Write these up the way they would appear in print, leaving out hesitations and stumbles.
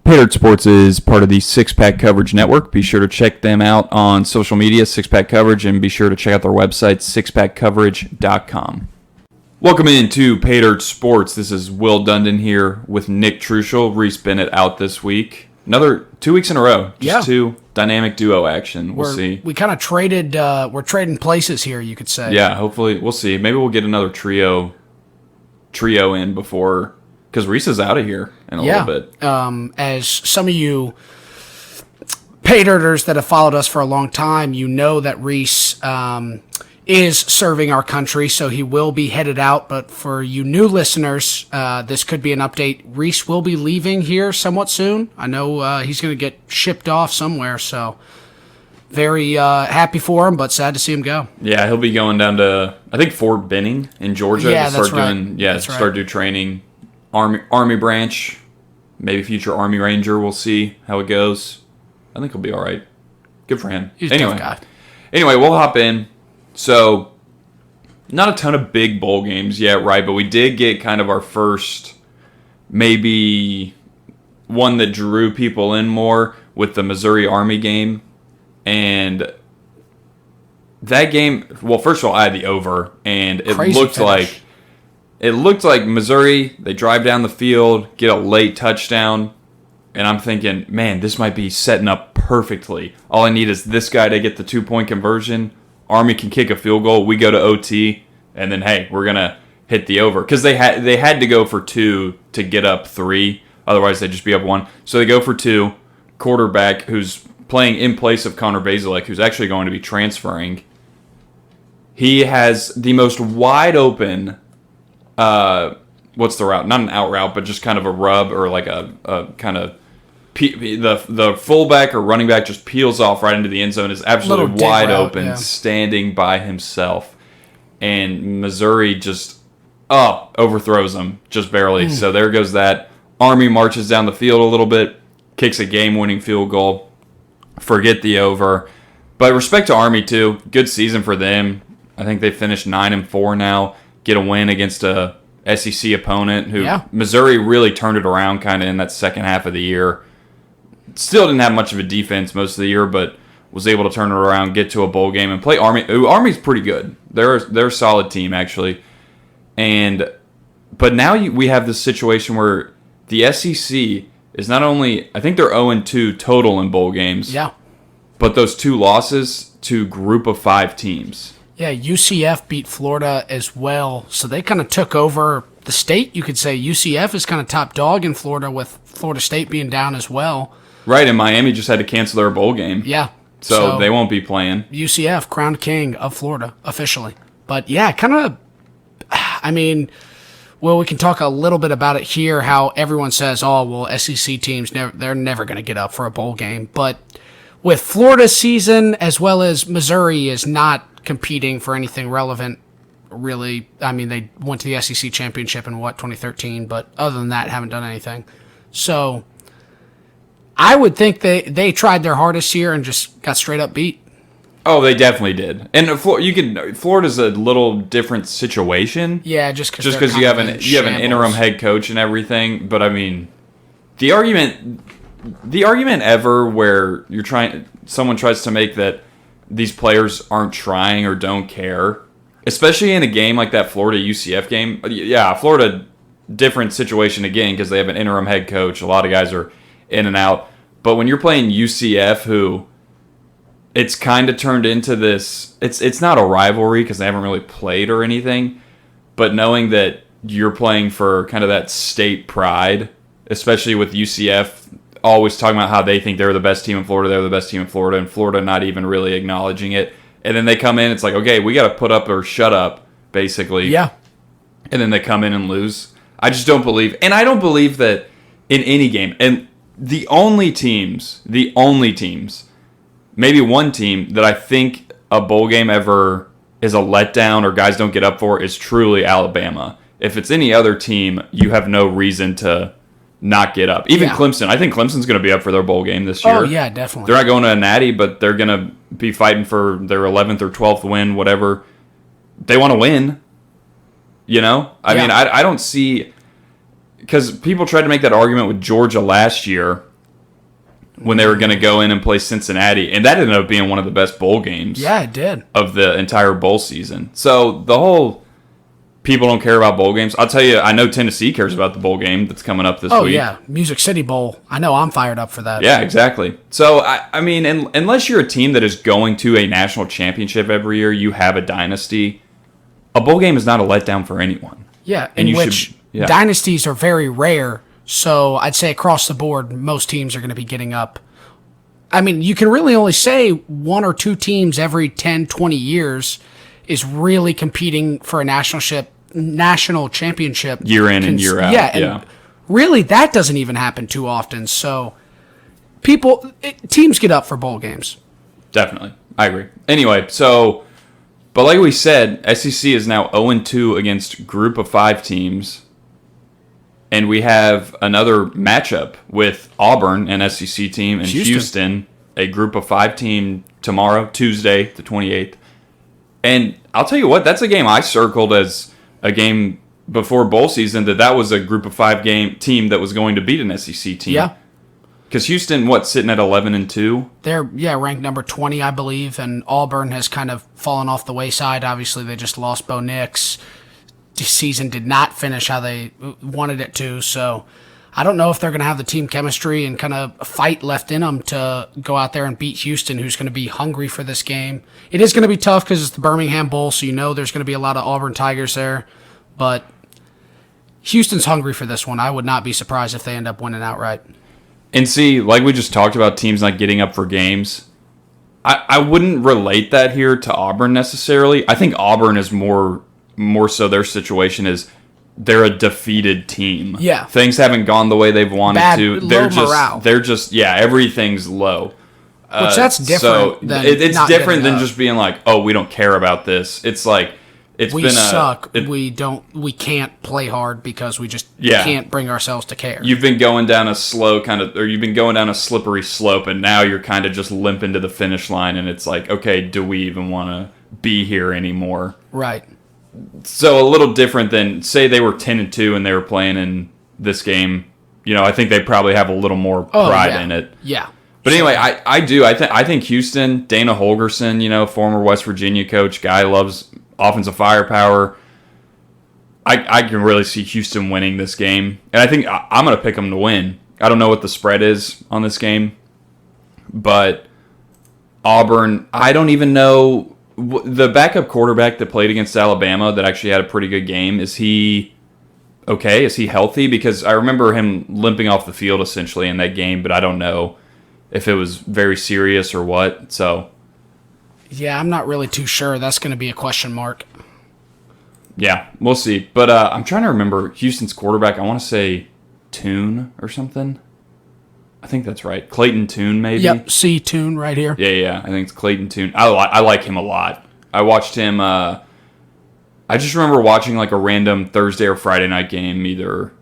Patriot Sports is part of the Six Pack Coverage Network. Be sure to check them out on social media, Six Pack Coverage, and be sure to check out their website, sixpackcoverage.com. Welcome into Patriot Sports. This is Will Dundon here with Nick Truschel. Reese Bennett out this week. Another 2 weeks in a row. Just two dynamic duo action. We'll see. We kind of traded, we're trading places here, you could say. Yeah, hopefully. We'll see. Maybe we'll get another trio in before, because Reese is out of here in a little bit. As some of you Patrioters that have followed us for a long time, you know that Reese is serving our country, so he will be headed out. But for you new listeners, this could be an update. Reese will be leaving here somewhat soon. I know he's going to get shipped off somewhere, so very happy for him, but sad to see him go. Yeah, he'll be going down to, I think, Fort Benning in Georgia to start doing training. Army branch, maybe future Army Ranger. We'll see how it goes. I think he'll be all right. Good for him. He's a tough guy. Anyway, we'll hop in. So, not a ton of big bowl games yet, right? But we did get kind of our first, maybe one that drew people in more with the Missouri Army game. And that game, well, first of all, I had the over, and it looked like Missouri, they drive down the field, get a late touchdown, and I'm thinking, man, this might be setting up perfectly. All I need is this guy to get the 2-point conversion. Army can kick a field goal. We go to OT, and then, hey, we're going to hit the over. Because they had to go for 2 to get up 3. Otherwise, they'd just be up 1. So they go for 2. Quarterback, who's playing in place of Connor Bazelak, who's actually going to be transferring. He has the most wide open, what's the route? Not an out route, but just kind of a rub or like a kind of... The fullback or running back just peels off right into the end zone, is absolutely wide open, standing by himself. And Missouri just overthrows him just barely. So there goes that. Army marches down the field a little bit, kicks a game-winning field goal. Forget the over. But respect to Army, too. Good season for them. I think they finished 9-4 now. Get a win against a SEC opponent who Missouri really turned it around kind of in that second half of the year. Still didn't have much of a defense most of the year, but was able to turn it around, get to a bowl game, and play Army. Army's pretty good. They're a solid team, actually. But now we have this situation where the SEC is not only, I think they're 0-2 total in bowl games. Yeah. But those 2 losses to group of 5 teams. Yeah, UCF beat Florida as well, so they kind of took over the state, you could say. UCF is kind of top dog in Florida, with Florida State being down as well. Right, and Miami just had to cancel their bowl game. Yeah. So they won't be playing. UCF, crowned king of Florida, officially. But yeah, kind of, I mean, well, we can talk a little bit about it here, how everyone says, SEC teams, they're never going to get up for a bowl game. But with Florida's season, as well as Missouri is not competing for anything relevant, really. I mean, they went to the SEC championship in, 2013, but other than that, haven't done anything. So I would think they tried their hardest here and just got straight up beat. Oh, they definitely did. And Florida's a little different situation. Yeah, just because you have an interim head coach and everything. But I mean, the argument ever where someone tries to make that these players aren't trying or don't care, especially in a game like that Florida UCF game. Yeah, Florida, different situation again because they have an interim head coach. A lot of guys are in and out. But when you're playing UCF, who it's kind of turned into this, it's not a rivalry because they haven't really played or anything, but knowing that you're playing for kind of that state pride, especially with UCF always talking about how they think they're the best team in Florida, and Florida not even really acknowledging it. And then they come in, it's like, okay, we got to put up or shut up, basically. Yeah. And then they come in and lose. I just don't believe, and I don't believe that in any game. And the only teams, maybe one team that I think a bowl game ever is a letdown or guys don't get up for is truly Alabama. If it's any other team, you have no reason to not get up. Even Clemson. I think Clemson's going to be up for their bowl game this year. Oh, yeah, definitely. They're not going to a natty, but they're going to be fighting for their 11th or 12th win, whatever. They want to win. You know? I mean, I don't see... Because people tried to make that argument with Georgia last year when they were going to go in and play Cincinnati, and that ended up being one of the best bowl games. Yeah, it did. Of the entire bowl season. So the whole people don't care about bowl games. I'll tell you, I know Tennessee cares about the bowl game that's coming up this week. Oh yeah, Music City Bowl. I know I'm fired up for that. Yeah, exactly. So I mean, unless you're a team that is going to a national championship every year, you have a dynasty. A bowl game is not a letdown for anyone. Yeah, in which dynasties are very rare. So I'd say across the board, most teams are going to be getting up. I mean, you can really only say one or two teams every 10, 20 years is really competing for a national championship. Year in and year out. Yeah, and really that doesn't even happen too often. So teams get up for bowl games. Definitely. I agree. Anyway, but like we said, SEC is now 0-2 against group of 5 teams. And we have another matchup with Auburn, an SEC team, and Houston, a group of 5 team tomorrow, Tuesday, the 28th. And I'll tell you what, that's a game I circled as a game before bowl season that was a group of 5 game team that was going to beat an SEC team. Yeah. Because Houston, sitting at 11-2? They're, ranked number 20, I believe, and Auburn has kind of fallen off the wayside. Obviously, they just lost Bo Nix. The season did not finish how they wanted it to, so I don't know if they're going to have the team chemistry and kind of fight left in them to go out there and beat Houston, who's going to be hungry for this game. It is going to be tough because it's the Birmingham Bowl, so there's going to be a lot of Auburn Tigers there, but Houston's hungry for this one. I would not be surprised if they end up winning outright. And see, like we just talked about teams not getting up for games, I wouldn't relate that here to Auburn necessarily. I think Auburn is more so their situation is they're a defeated team. Yeah. Things haven't gone the way they've wanted to. Morale. They're just everything's low. Which that's different than it's not different than up. just being like, oh, we don't care about this. It's like we suck. We can't play hard because we just can't bring ourselves to care. You've been going down a you've been going down a slippery slope, and now you're kind of just limping to the finish line, and it's like, okay, do we even want to be here anymore? Right. So a little different than, say, they were 10-2 and they were playing in this game. I think they probably have a little more pride in it. Yeah. But anyway, I think Houston, Dana Holgorsen, former West Virginia coach, guy loves offensive firepower. I can really see Houston winning this game. And I think I'm going to pick them to win. I don't know what the spread is on this game. But Auburn, I don't even know. The backup quarterback that played against Alabama that actually had a pretty good game, is he okay? Is he healthy? Because I remember him limping off the field essentially in that game, but I don't know if it was very serious or what. So, yeah, I'm not really too sure. That's going to be a question mark. Yeah, we'll see. But I'm trying to remember Houston's quarterback. I want to say Tune or something. I think that's right. Clayton Tune, maybe? Yep, C. Tune right here. Yeah. I think it's Clayton Tune. I like him a lot. I watched him. I just remember watching like a random Thursday or Friday night game, either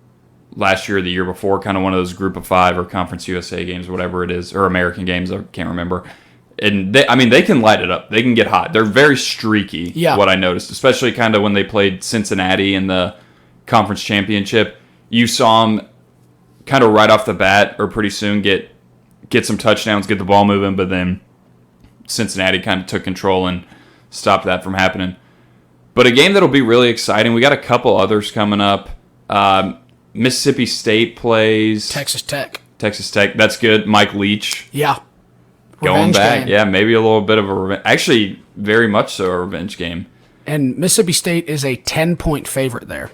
last year or the year before, kind of one of those Group of 5 or Conference USA games, whatever it is, or American games. I can't remember. And they can light it up. They can get hot. They're very streaky, what I noticed, especially kind of when they played Cincinnati in the Conference Championship. You saw them kind of right off the bat or pretty soon get some touchdowns, get the ball moving, but then Cincinnati kind of took control and stopped that from happening. But a game that'll be really exciting. We got a couple others coming up. Mississippi State plays Texas Tech. That's good. Mike Leach. Yeah. Going Revenge back. game. Yeah, maybe a little bit of a revenge. Actually, very much so a revenge game. And Mississippi State is a 10-point favorite there.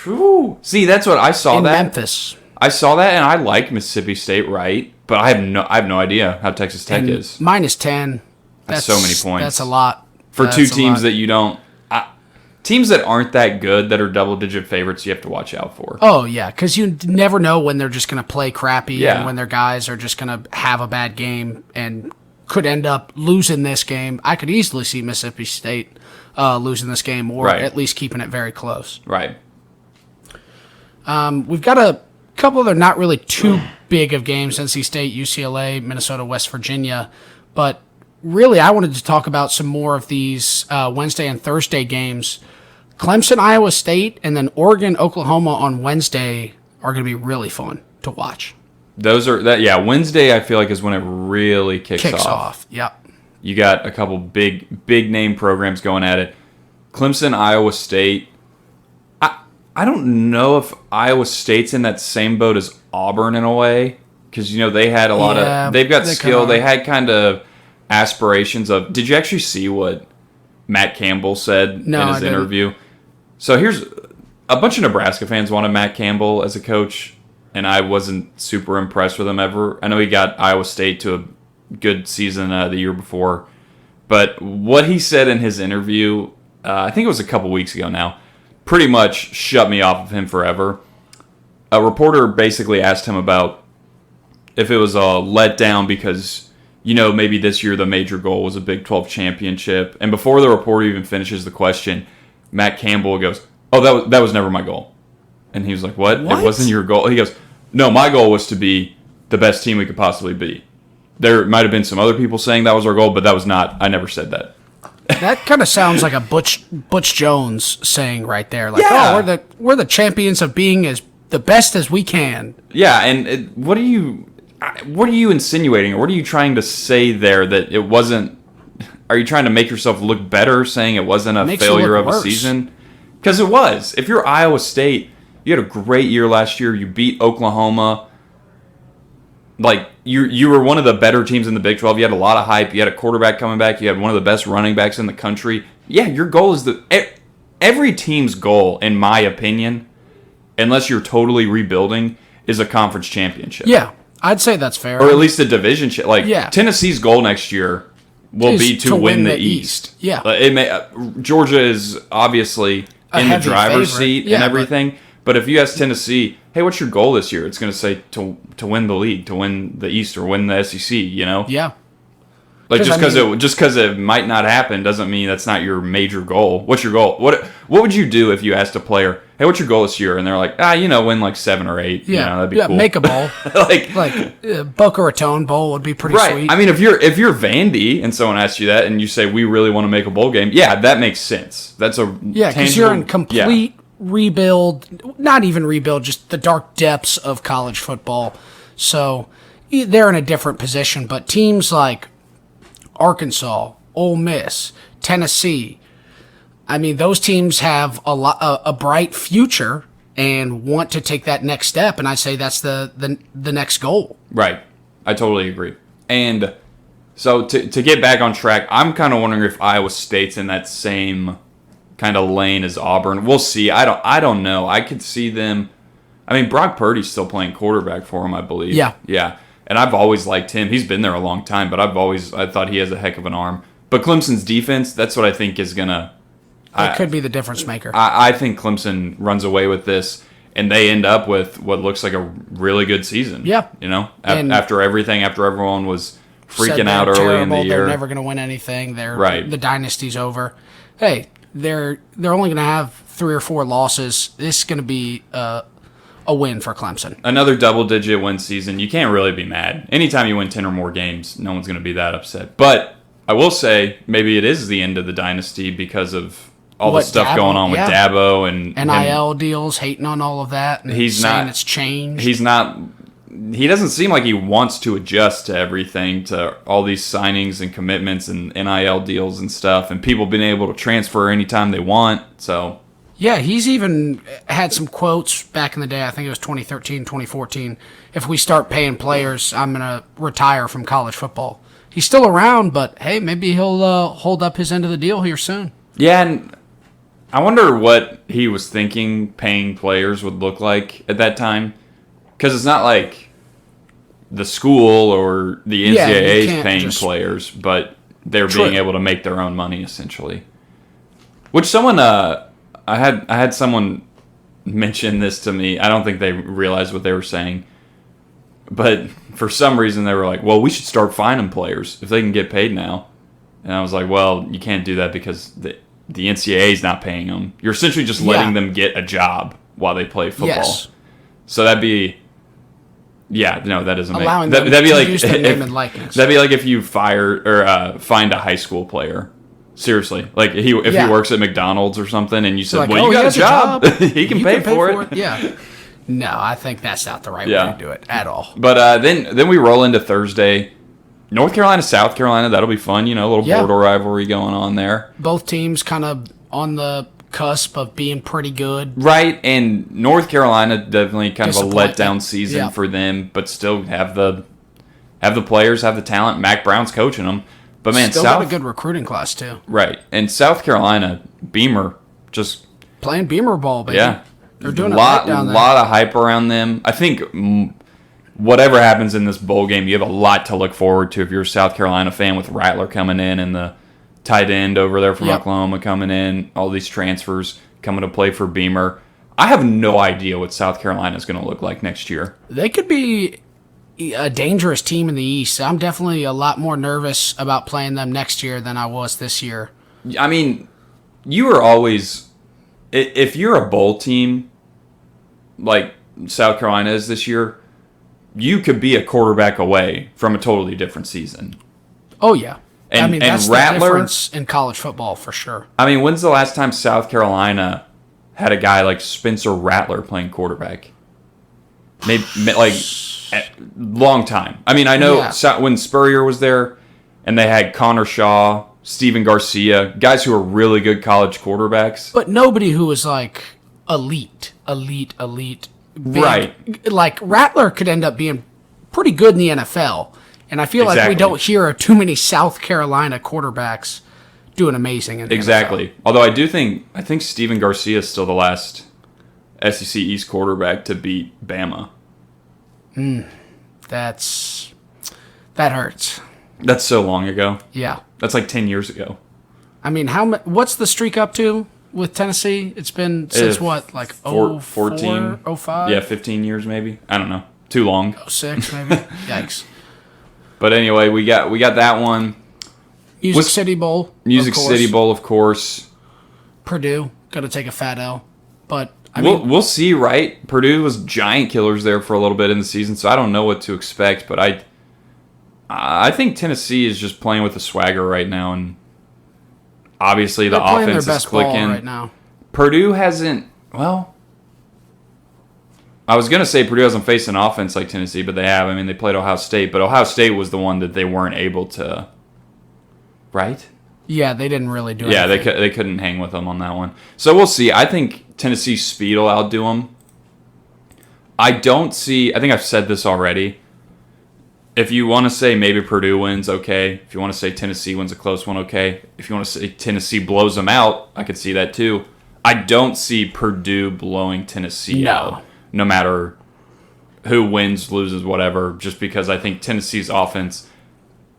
Whew. See, that's what I saw. In Memphis. I saw that, and I like Mississippi State, right? But I have no idea how Texas Tech is. Minus 10. That's so many points. That's a lot. For two teams that you don't... teams that aren't that good, that are double-digit favorites, you have to watch out for. Oh, yeah, because you never know when they're just going to play crappy and when their guys are just going to have a bad game and could end up losing this game. I could easily see Mississippi State losing this game or at least keeping it very close. Right. We've got a couple other not really too big of games, NC State, UCLA, Minnesota, West Virginia, but really I wanted to talk about some more of these Wednesday and Thursday games. Clemson, Iowa State, and then Oregon, Oklahoma on Wednesday are going to be really fun to watch. those are that. Yeah, Wednesday I feel like is when it really kicks off. Yep. You got a couple big name programs going at it. Clemson, Iowa State. I don't know if Iowa State's in that same boat as Auburn in a way, because they had a lot of they've got skill. They had kind of aspirations of. Did you actually see what Matt Campbell said in his interview? So here's a bunch of Nebraska fans wanted Matt Campbell as a coach, and I wasn't super impressed with him ever. I know he got Iowa State to a good season the year before, but what he said in his interview, I think it was a couple weeks ago now, pretty much shut me off of him forever. A reporter basically asked him about if it was a letdown because, maybe this year the major goal was a Big 12 championship. And before the reporter even finishes the question, Matt Campbell goes, "Oh, that was never my goal." And he was like, What? It wasn't your goal? He goes, "No, my goal was to be the best team we could possibly be. There might have been some other people saying that was our goal, but that was not. I never said that." That kind of sounds like a Butch Jones saying right there. Like, yeah. We're the champions of being as the best as we can. Yeah, and what are you insinuating, or what are you trying to say there that it wasn't? Are you trying to make yourself look better, saying it wasn't a failure of a season? Because it was. If you're Iowa State, you had a great year last year. You beat Oklahoma. Like, you were one of the better teams in the Big 12. You had a lot of hype. You had a quarterback coming back. You had one of the best running backs in the country. Yeah, your goal is every team's goal, in my opinion, unless you're totally rebuilding, is a conference championship. Yeah, I'd say that's fair. Or at least a division. Tennessee's goal next year will be to win the East. Yeah. Georgia is obviously in the driver's seat and everything. But if you ask Tennessee, hey, what's your goal this year? It's going to say to win the league, to win the East, or win the SEC, Yeah. Like, just because it might not happen doesn't mean that's not your major goal. What's your goal? What would you do if you asked a player, hey, what's your goal this year? And they're like, win like 7 or 8. Yeah, that'd be cool. Make a bowl. like Boca Raton Bowl would be pretty sweet. I mean, if you're Vandy and someone asks you that and you say, we really want to make a bowl game, that makes sense. That's a because you're in complete rebuild, not even rebuild, just the dark depths of college football. So they're in a different position, but teams like Arkansas, Ole Miss, Tennessee, I mean, those teams have a bright future and want to take that next step, and I say that's the next goal. Right. I totally agree. And so to get back on track, I'm kind of wondering if Iowa State's in that same kind of lane as Auburn. We'll see. I don't know. I could see them. I mean, Brock Purdy's still playing quarterback for him, I believe. Yeah. And I've always liked him. He's been there a long time, but I thought he has a heck of an arm. But Clemson's defense, that's what I think is gonna. It could be the difference maker. I think Clemson runs away with this, and they end up with what looks like a really good season. Yeah. After everyone was freaking out early in the year. They're never going to win anything. The dynasty's over. Hey, they're only going to have 3 or 4 losses. This is going to be a win for Clemson. Another double-digit win season. You can't really be mad. Anytime you win 10 or more games, no one's going to be that upset. But I will say maybe it is the end of the dynasty because of all the stuff going on with Dabo and NIL deals, hating on all of that. And he's saying it's changed. He doesn't seem like he wants to adjust to everything, to all these signings and commitments and NIL deals and stuff, and people being able to transfer anytime they want. So yeah, he's even had some quotes back in the day. I think it was 2013, 2014. If we start paying players, I'm going to retire from college football. He's still around, but hey, maybe he'll hold up his end of the deal here soon. Yeah, and I wonder what he was thinking paying players would look like at that time. Because it's not like the school or the NCAA is paying players, but they're being able to make their own money, essentially. Which someone, I had someone mention this to me. I don't think they realized what they were saying. But for some reason, they were like, well, we should start fining players if they can get paid now. And I was like, well, you can't do that because the NCAA is not paying them. You're essentially just letting them get a job while they play football. Yes. So that'd be, that doesn't allowing make them that'd be to like use their name and likeness. That'd be like if you fired or find a high school player. Seriously, like if he works at McDonald's or something, and you said, "Well, you got a job. He can pay for it." Yeah. No, I think that's not the right way to do it at all. But then we roll into Thursday. North Carolina, South Carolina, that'll be fun. A little border rivalry going on there. Both teams kind of on the cusp of being pretty good. Right, and North Carolina definitely kind of a letdown season for them, but still have the players, have the talent. Mac Brown's coaching them. But man, still got a good recruiting class too. Right, and South Carolina, Beamer, just playing Beamer ball, baby. Yeah. They're doing a lot of hype around them. I think whatever happens in this bowl game, you have a lot to look forward to if you're a South Carolina fan with Rattler coming in and the tight end over there from Oklahoma coming in, all these transfers coming to play for Beamer. I have no idea what South Carolina is going to look like next year. They could be a dangerous team in the East. I'm definitely a lot more nervous about playing them next year than I was this year. I mean, you are always, if you're a bowl team like South Carolina is this year, you could be a quarterback away from a totally different season. Oh, yeah. That's Rattler, the difference in college football for sure. When's the last time South Carolina had a guy like Spencer Rattler playing quarterback? Maybe long time. I know when Spurrier was there and they had Connor Shaw, Steven Garcia, guys who are really good college quarterbacks. But nobody who was like elite. Big. Right. Like Rattler could end up being pretty good in the NFL. And I feel like we don't hear too many South Carolina quarterbacks doing amazing in the NFL. Although I think Steven Garcia is still the last SEC East quarterback to beat Bama. That hurts. That's so long ago. Yeah. That's like 10 years ago. What's the streak up to with Tennessee? It's been since what? Like 14, 05? Yeah, 15 years maybe. I don't know. Too long. 06 maybe. Yikes. But anyway, we got that one. Music City Bowl. City Bowl, of course. Purdue gonna take a fat L, but we'll see, right? Purdue was giant killers there for a little bit in the season, so I don't know what to expect. But I think Tennessee is just playing with the swagger right now, and obviously the offense is clicking right now. Purdue hasn't. Well, I was going to say Purdue hasn't faced an offense like Tennessee, but they have. They played Ohio State, but Ohio State was the one that they weren't able to, right? Yeah, they didn't really do anything. Yeah, they couldn't hang with them on that one. So we'll see. I think Tennessee's speed will outdo them. I think I've said this already. If you want to say maybe Purdue wins, okay. If you want to say Tennessee wins a close one, okay. If you want to say Tennessee blows them out, I could see that too. I don't see Purdue blowing Tennessee out. No matter who wins, loses, whatever, just because I think Tennessee's offense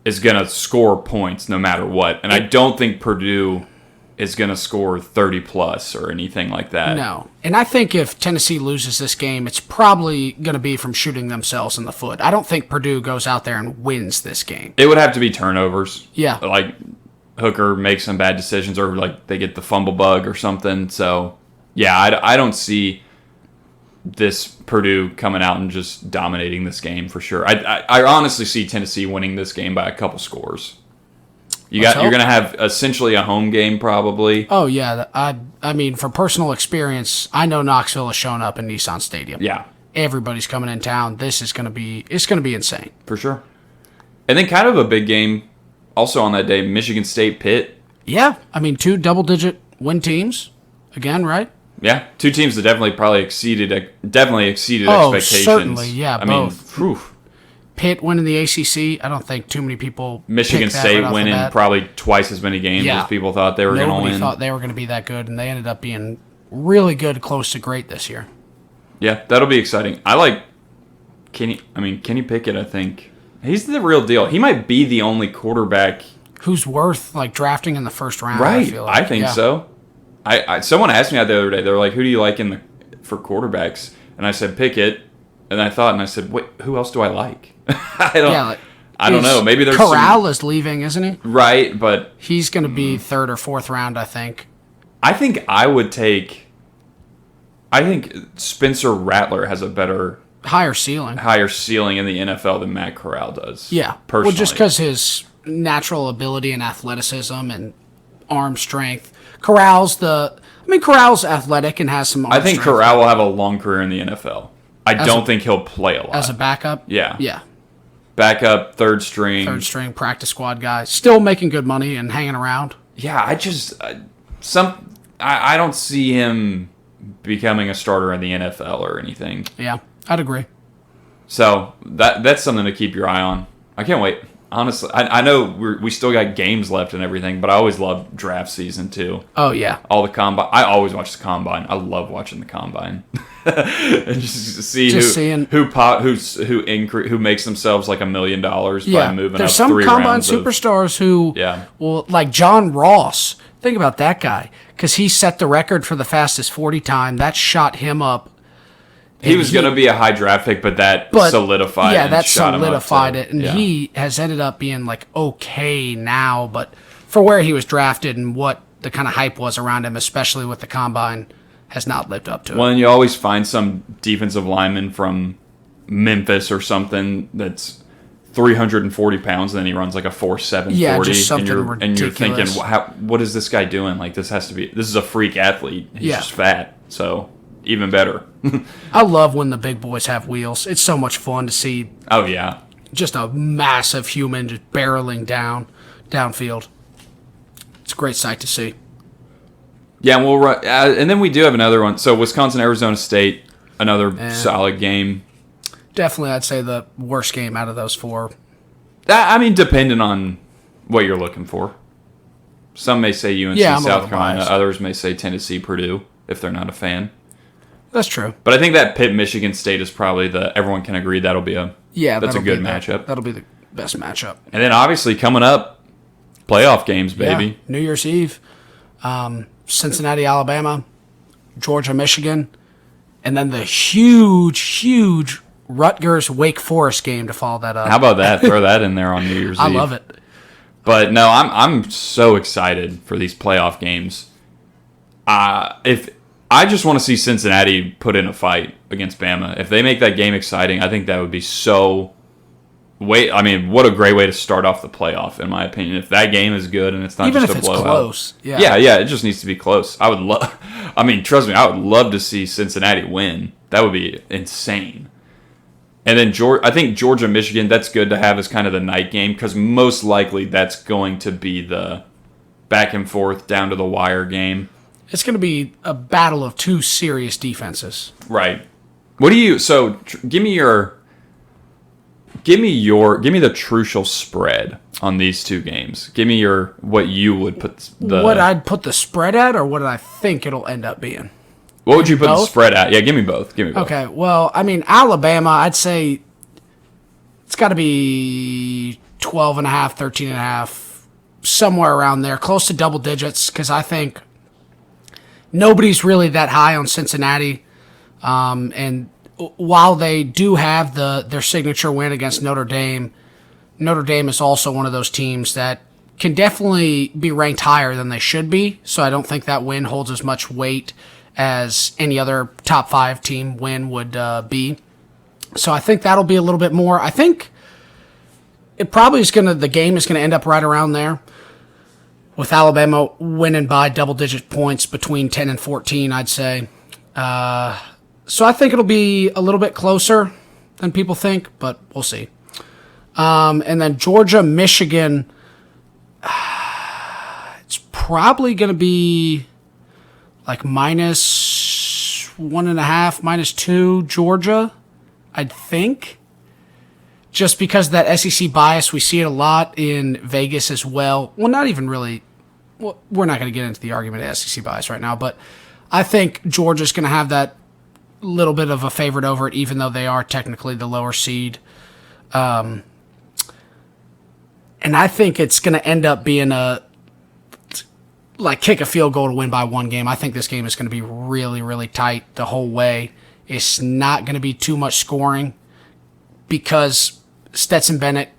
is going to score points no matter what. And I don't think Purdue is going to score 30-plus or anything like that. No. And I think if Tennessee loses this game, it's probably going to be from shooting themselves in the foot. I don't think Purdue goes out there and wins this game. It would have to be turnovers. Yeah. Like Hooker makes some bad decisions or like they get the fumble bug or something. So, yeah, I don't see this Purdue coming out and just dominating this game for sure. I honestly see Tennessee winning this game by a couple scores. You're going to have essentially a home game probably. Oh yeah, for personal experience, I know Knoxville has shown up in Nissan Stadium. Yeah, everybody's coming in town. It's going to be insane for sure. And then kind of a big game also on that day, Michigan State Pitt. Yeah, 2 double-digit win teams again, right? Yeah, 2 teams that definitely exceeded expectations. Certainly, yeah, both. Whew. Pitt winning the ACC, I don't think too many people. Michigan State winning probably twice as many games as people thought they were going to win. Nobody thought they were going to be that good, and they ended up being really good, close to great this year. Yeah, that'll be exciting. I like Kenny Pickett, I think. He's the real deal. He might be the only quarterback who's worth drafting in the first round. Right, I think so. Someone asked me that the other day. They were like, "Who do you like for quarterbacks?" And I said Pickett, and I said, "Wait, who else do I like?" I don't know. Maybe there's Corral is leaving, isn't he? Right, but he's going to be 3rd or 4th round, I think. I think Spencer Rattler has a better higher ceiling in the NFL than Matt Corral does. Yeah, personally. Well, just because his natural ability and athleticism and arm strength. Corral's athletic and has some arm strength. I think Corral will have a long career in the NFL. I don't think he'll play a lot. As a backup? Yeah. Yeah. Backup, third string. Third string, practice squad guy. Still making good money and hanging around. Yeah, I don't see him becoming a starter in the NFL or anything. Yeah, I'd agree. So that's something to keep your eye on. I can't wait. Honestly, I know we still got games left and everything, but I always love draft season too. Oh yeah, all the combine. I always watch the combine. I love watching the combine, and just see who makes themselves like $1 million by moving there's up some 3 combine rounds superstars who, well, like John Ross. Think about that guy because he set the record for the fastest 40 time. That shot him up. He was going to be a high draft pick, but solidified. Yeah, that shot solidified it, and he has ended up being like okay now. But for where he was drafted and what the kind of hype was around him, especially with the combine, has not lived up to it. Well, and you always find some defensive lineman from Memphis or something that's 340 pounds, and then he runs like a 4.7 yeah, 40, just something ridiculous. And you're thinking, what is this guy doing? Like this is a freak athlete. He's just fat, so even better. I love when the big boys have wheels. It's so much fun to see. Oh yeah, just a massive human just barreling downfield. It's a great sight to see. Yeah, and then we do have another one. So Wisconsin, Arizona State, another solid game. Definitely, I'd say the worst game out of those 4. I mean, depending on what you're looking for. Some may say UNC, South Carolina. Biased. Others may say Tennessee, Purdue, if they're not a fan. That's true. But I think that Pitt, Michigan State is probably everyone can agree that'll be that's a good matchup. That'll be the best matchup. And then obviously coming up, playoff games, baby. Yeah, New Year's Eve, Cincinnati, Alabama, Georgia, Michigan, and then the huge Rutgers, Wake Forest game to follow that up. How about that? Throw that in there on New Year's Eve. I love it. But no, I'm so excited for these playoff games. If I just want to see Cincinnati put in a fight against Bama. If they make that game exciting, I think that would be so. I mean, what a great way to start off the playoff, in my opinion. If that game is good and it's not even just if a it's blowout. Close, yeah, it just needs to be close. I would love. I mean, trust me, I would love to see Cincinnati win. That would be insane. And then I think Georgia, Michigan. That's good to have as kind of the night game because most likely that's going to be the back and forth down to the wire game. It's going to be a battle of 2 serious defenses. Right. What do you? So give me the Trucial spread on these 2 games. Give me what you would put what I'd put the spread at, or what I think it'll end up being. What would you put the spread at? Yeah, give me both. Okay. Well, I mean, Alabama, I'd say it's got to be 12.5, 13.5, somewhere around there, close to double digits, because I think nobody's really that high on Cincinnati. And while they do have their signature win against Notre Dame is also one of those teams that can definitely be ranked higher than they should be. So I don't think that win holds as much weight as any other top 5 team win would be. So I think that'll be a little bit more. I think it probably is the game is going to end up right around there, with Alabama winning by double-digit points between 10 and 14, I'd say. So I think it'll be a little bit closer than people think, but we'll see. And then Georgia, Michigan, it's probably going to be like -1.5, -2 Georgia, I'd think. Just because of that SEC bias, we see it a lot in Vegas as well. Well, not even really. Well, we're not going to get into the argument of SEC bias right now, but I think Georgia's going to have that little bit of a favorite over it, even though they are technically the lower seed. And I think it's going to end up being kick a field goal to win by 1 game. I think this game is going to be really, really tight the whole way. It's not going to be too much scoring because Stetson Bennett,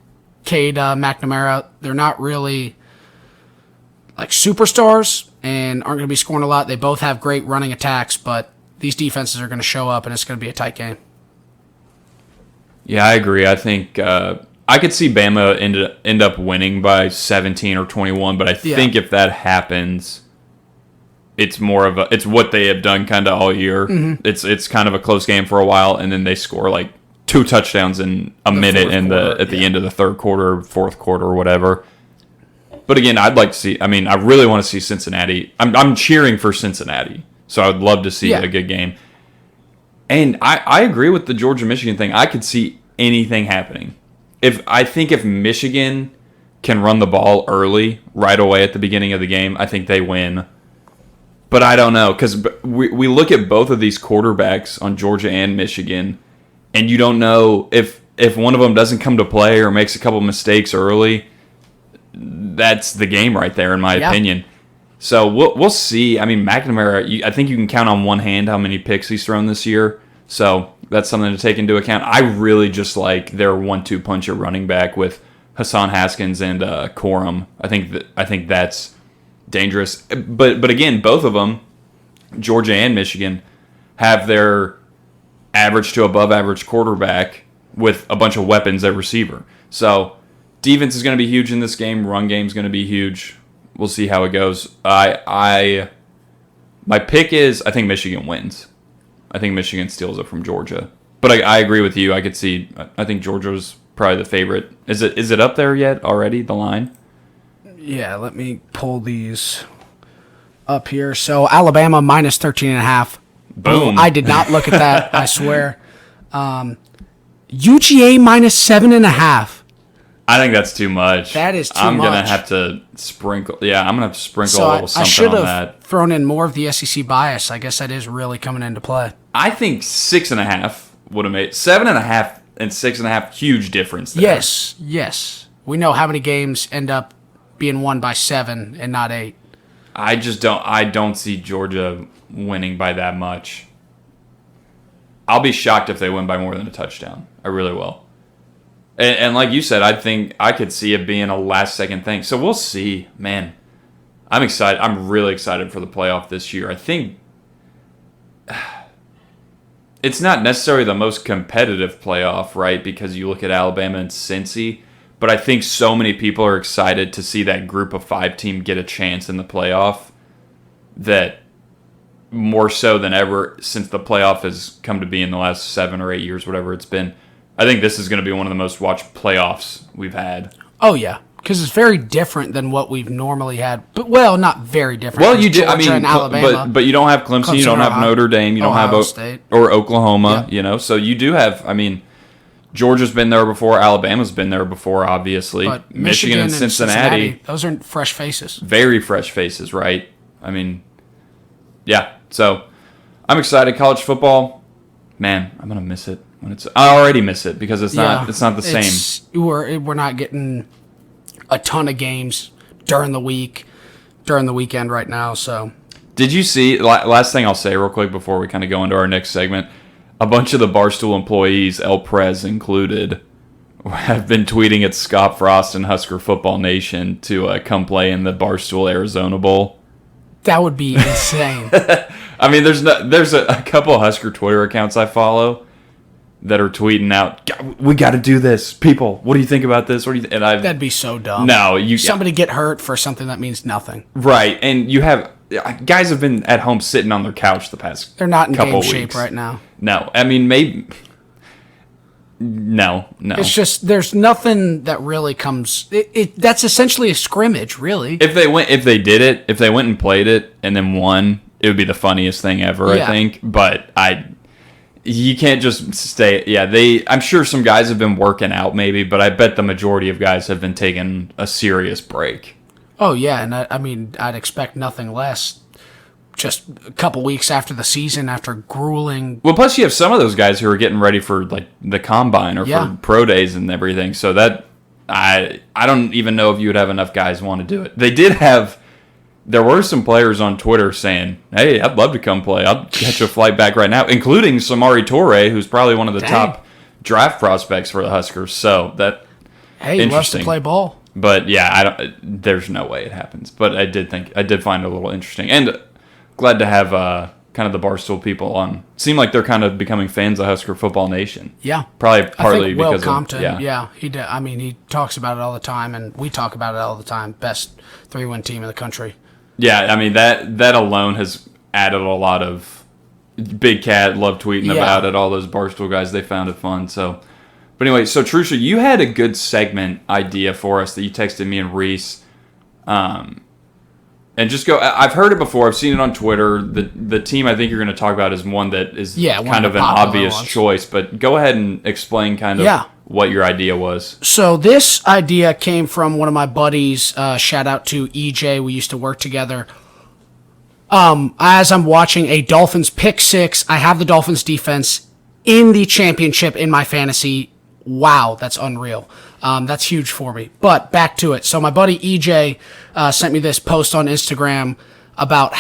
Cade McNamara, they're not really like superstars and aren't going to be scoring a lot. They both have great running attacks, but these defenses are going to show up and it's going to be a tight game. Yeah, I agree. I think I could see Bama end up winning by 17 or 21, but I think if that happens, it's what they have done kind of all year. Mm-hmm. It's kind of a close game for a while, and then they score like 2 touchdowns in a minute at the end of the third quarter, fourth quarter, or whatever. But again, I'd like to see. I mean, I really want to see Cincinnati. I'm cheering for Cincinnati, so I would love to see a good game. And I agree with the Georgia-Michigan thing. I could see anything happening. I think if Michigan can run the ball early, right away at the beginning of the game, I think they win. But I don't know, because we look at both of these quarterbacks on Georgia and Michigan, and you don't know if one of them doesn't come to play or makes a couple mistakes early, that's the game right there, in my opinion. So we'll see. I mean, McNamara, I think you can count on one hand how many picks he's thrown this year. So that's something to take into account. I really just like their 1-2 punch at running back with Hassan Haskins and Corum. I think that's dangerous. But again, both of them, Georgia and Michigan, have their average to above average quarterback with a bunch of weapons at receiver. So defense is going to be huge in this game. Run game is going to be huge. We'll see how it goes. My pick is I think Michigan wins. I think Michigan steals it from Georgia. But I agree with you. I think Georgia's probably the favorite. Is it up there yet already, the line? Yeah, let me pull these up here. So Alabama minus 13.5. Boom. I did not look at that, I swear. UGA minus 7.5. I think that's too much. That is too much. I'm going to have to sprinkle. Yeah, I'm going to have to sprinkle a little something on that. I should have thrown in more of the SEC bias. I guess that is really coming into play. I think 6.5 would have made 7.5 and 6.5 huge difference there. Yes. We know how many games end up being won by 7 and not 8. I don't see Georgia winning by that much. I'll be shocked if they win by more than a touchdown. I really will. And like you said, I think I could see it being a last-second thing. So we'll see. Man, I'm excited. I'm really excited for the playoff this year. I think it's not necessarily the most competitive playoff, right? Because you look at Alabama and Cincy. But I think so many people are excited to see that group of 5 team get a chance in the playoff that more so than ever since the playoff has come to be in the last 7 or 8 years, whatever it's been. I think this is going to be one of the most watched playoffs we've had. Oh, yeah. Because it's very different than what we've normally had. But, well, not very different. Well, you do. I mean, but you don't have Clemson, you don't have Notre Dame, you don't have State. Or Oklahoma, you know. So you do have, I mean, Georgia's been there before, Alabama's been there before, obviously. But Michigan and Cincinnati. Those are fresh faces. Very fresh faces, right? I mean, yeah. So I'm excited. College football, man, I'm going to miss it. I already miss it because it's not the same. We're not getting a ton of games during the weekend right now. So, did you see? Last thing I'll say real quick before we kind of go into our next segment, a bunch of the Barstool employees, El Prez included, have been tweeting at Scott Frost and Husker Football Nation to come play in the Barstool Arizona Bowl. That would be insane. I mean, there's a couple of Husker Twitter accounts I follow that are tweeting out, we got to do this. People, what do you think about this? What do you That'd be so dumb. No, somebody get hurt for something that means nothing. Right, and you have guys have been at home sitting on their couch the past. They're not in couple game weeks. Shape right now. No, I mean maybe. No. It's just there's nothing that really comes. That's essentially a scrimmage, really. If they went and played it and then won, it would be the funniest thing ever. Yeah. I think, but you can't just stay. Yeah, I'm sure some guys have been working out maybe, but I bet the majority of guys have been taking a serious break. Oh yeah, and I mean I'd expect nothing less. Just a couple weeks after the season, after grueling. Well, plus you have some of those guys who are getting ready for like the combine or for pro days and everything. So that I don't even know if you would have enough guys want to do it. There were some players on Twitter saying, "Hey, I'd love to come play. I'll catch a flight back right now," including Samari Toure, who's probably one of the top draft prospects for the Huskers. So that he loves to play ball. But yeah, there's no way it happens. But I did find it a little interesting and. Glad to have kind of the Barstool people on. Seem like they're kind of becoming fans of Husker Football Nation. Yeah, probably partly Will because Compton. He talks about it all the time, and we talk about it all the time. Best 3-win team in the country. Yeah, I mean, that alone has added a lot of... Big Cat, love tweeting about it. All those Barstool guys, they found it fun. So, but anyway, so Trusha, you had a good segment idea for us that you texted me and Reese. And just go... I've heard it before. I've seen it on Twitter. The team I think you're going to talk about is one that is kind of an obvious choice. But go ahead and explain kind of what your idea was. So this idea came from one of my buddies. Shout out to EJ. We used to work together. As I'm watching a Dolphins pick six, I have the Dolphins defense in the championship in my fantasy. Wow, that's unreal. That's huge for me. But back to it. So my buddy EJ sent me this post on Instagram about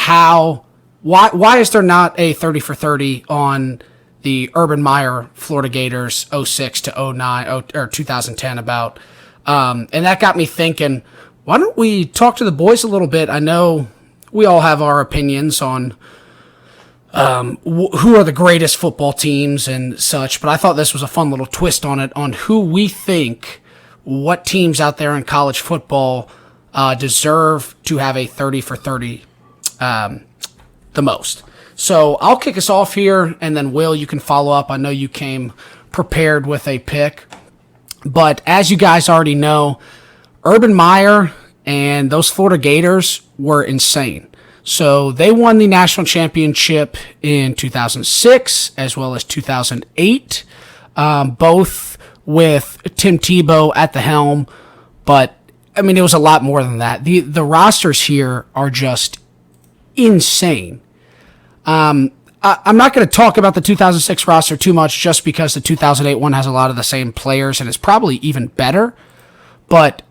why is there not a 30 for 30 on the Urban Meyer Florida Gators 06 to 09 or 2010 about. And that got me thinking, why don't we talk to the boys a little bit? I know we all have our opinions on who are the greatest football teams and such, but I thought this was a fun little twist on it, on who we think, what teams out there in college football deserve to have a 30 for 30 the most. So I'll kick us off here, and then Will, you can follow up. I know you came prepared with a pick, but as you guys already know, Urban Meyer and those Florida Gators were insane. So they won the national championship in 2006 as well as 2008, both with Tim Tebow at the helm. But, I mean, it was a lot more than that. The rosters here are just insane. I'm not going to talk about the 2006 roster too much just because the 2008 one has a lot of the same players and is probably even better. But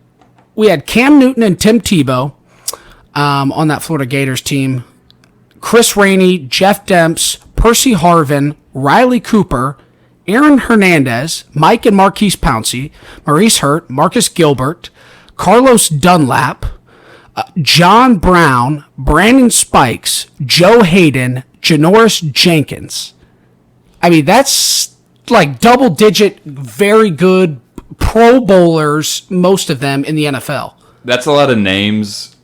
we had Cam Newton and Tim Tebow on that Florida Gators team. Chris Rainey, Jeff Demps, Percy Harvin, Riley Cooper, Aaron Hernandez, Mike and Marquise Pouncey, Maurice Hurt, Marcus Gilbert, Carlos Dunlap, John Brown, Brandon Spikes, Joe Hayden, Janoris Jenkins. I mean, that's like double-digit, very good Pro Bowlers, most of them in the NFL. That's a lot of names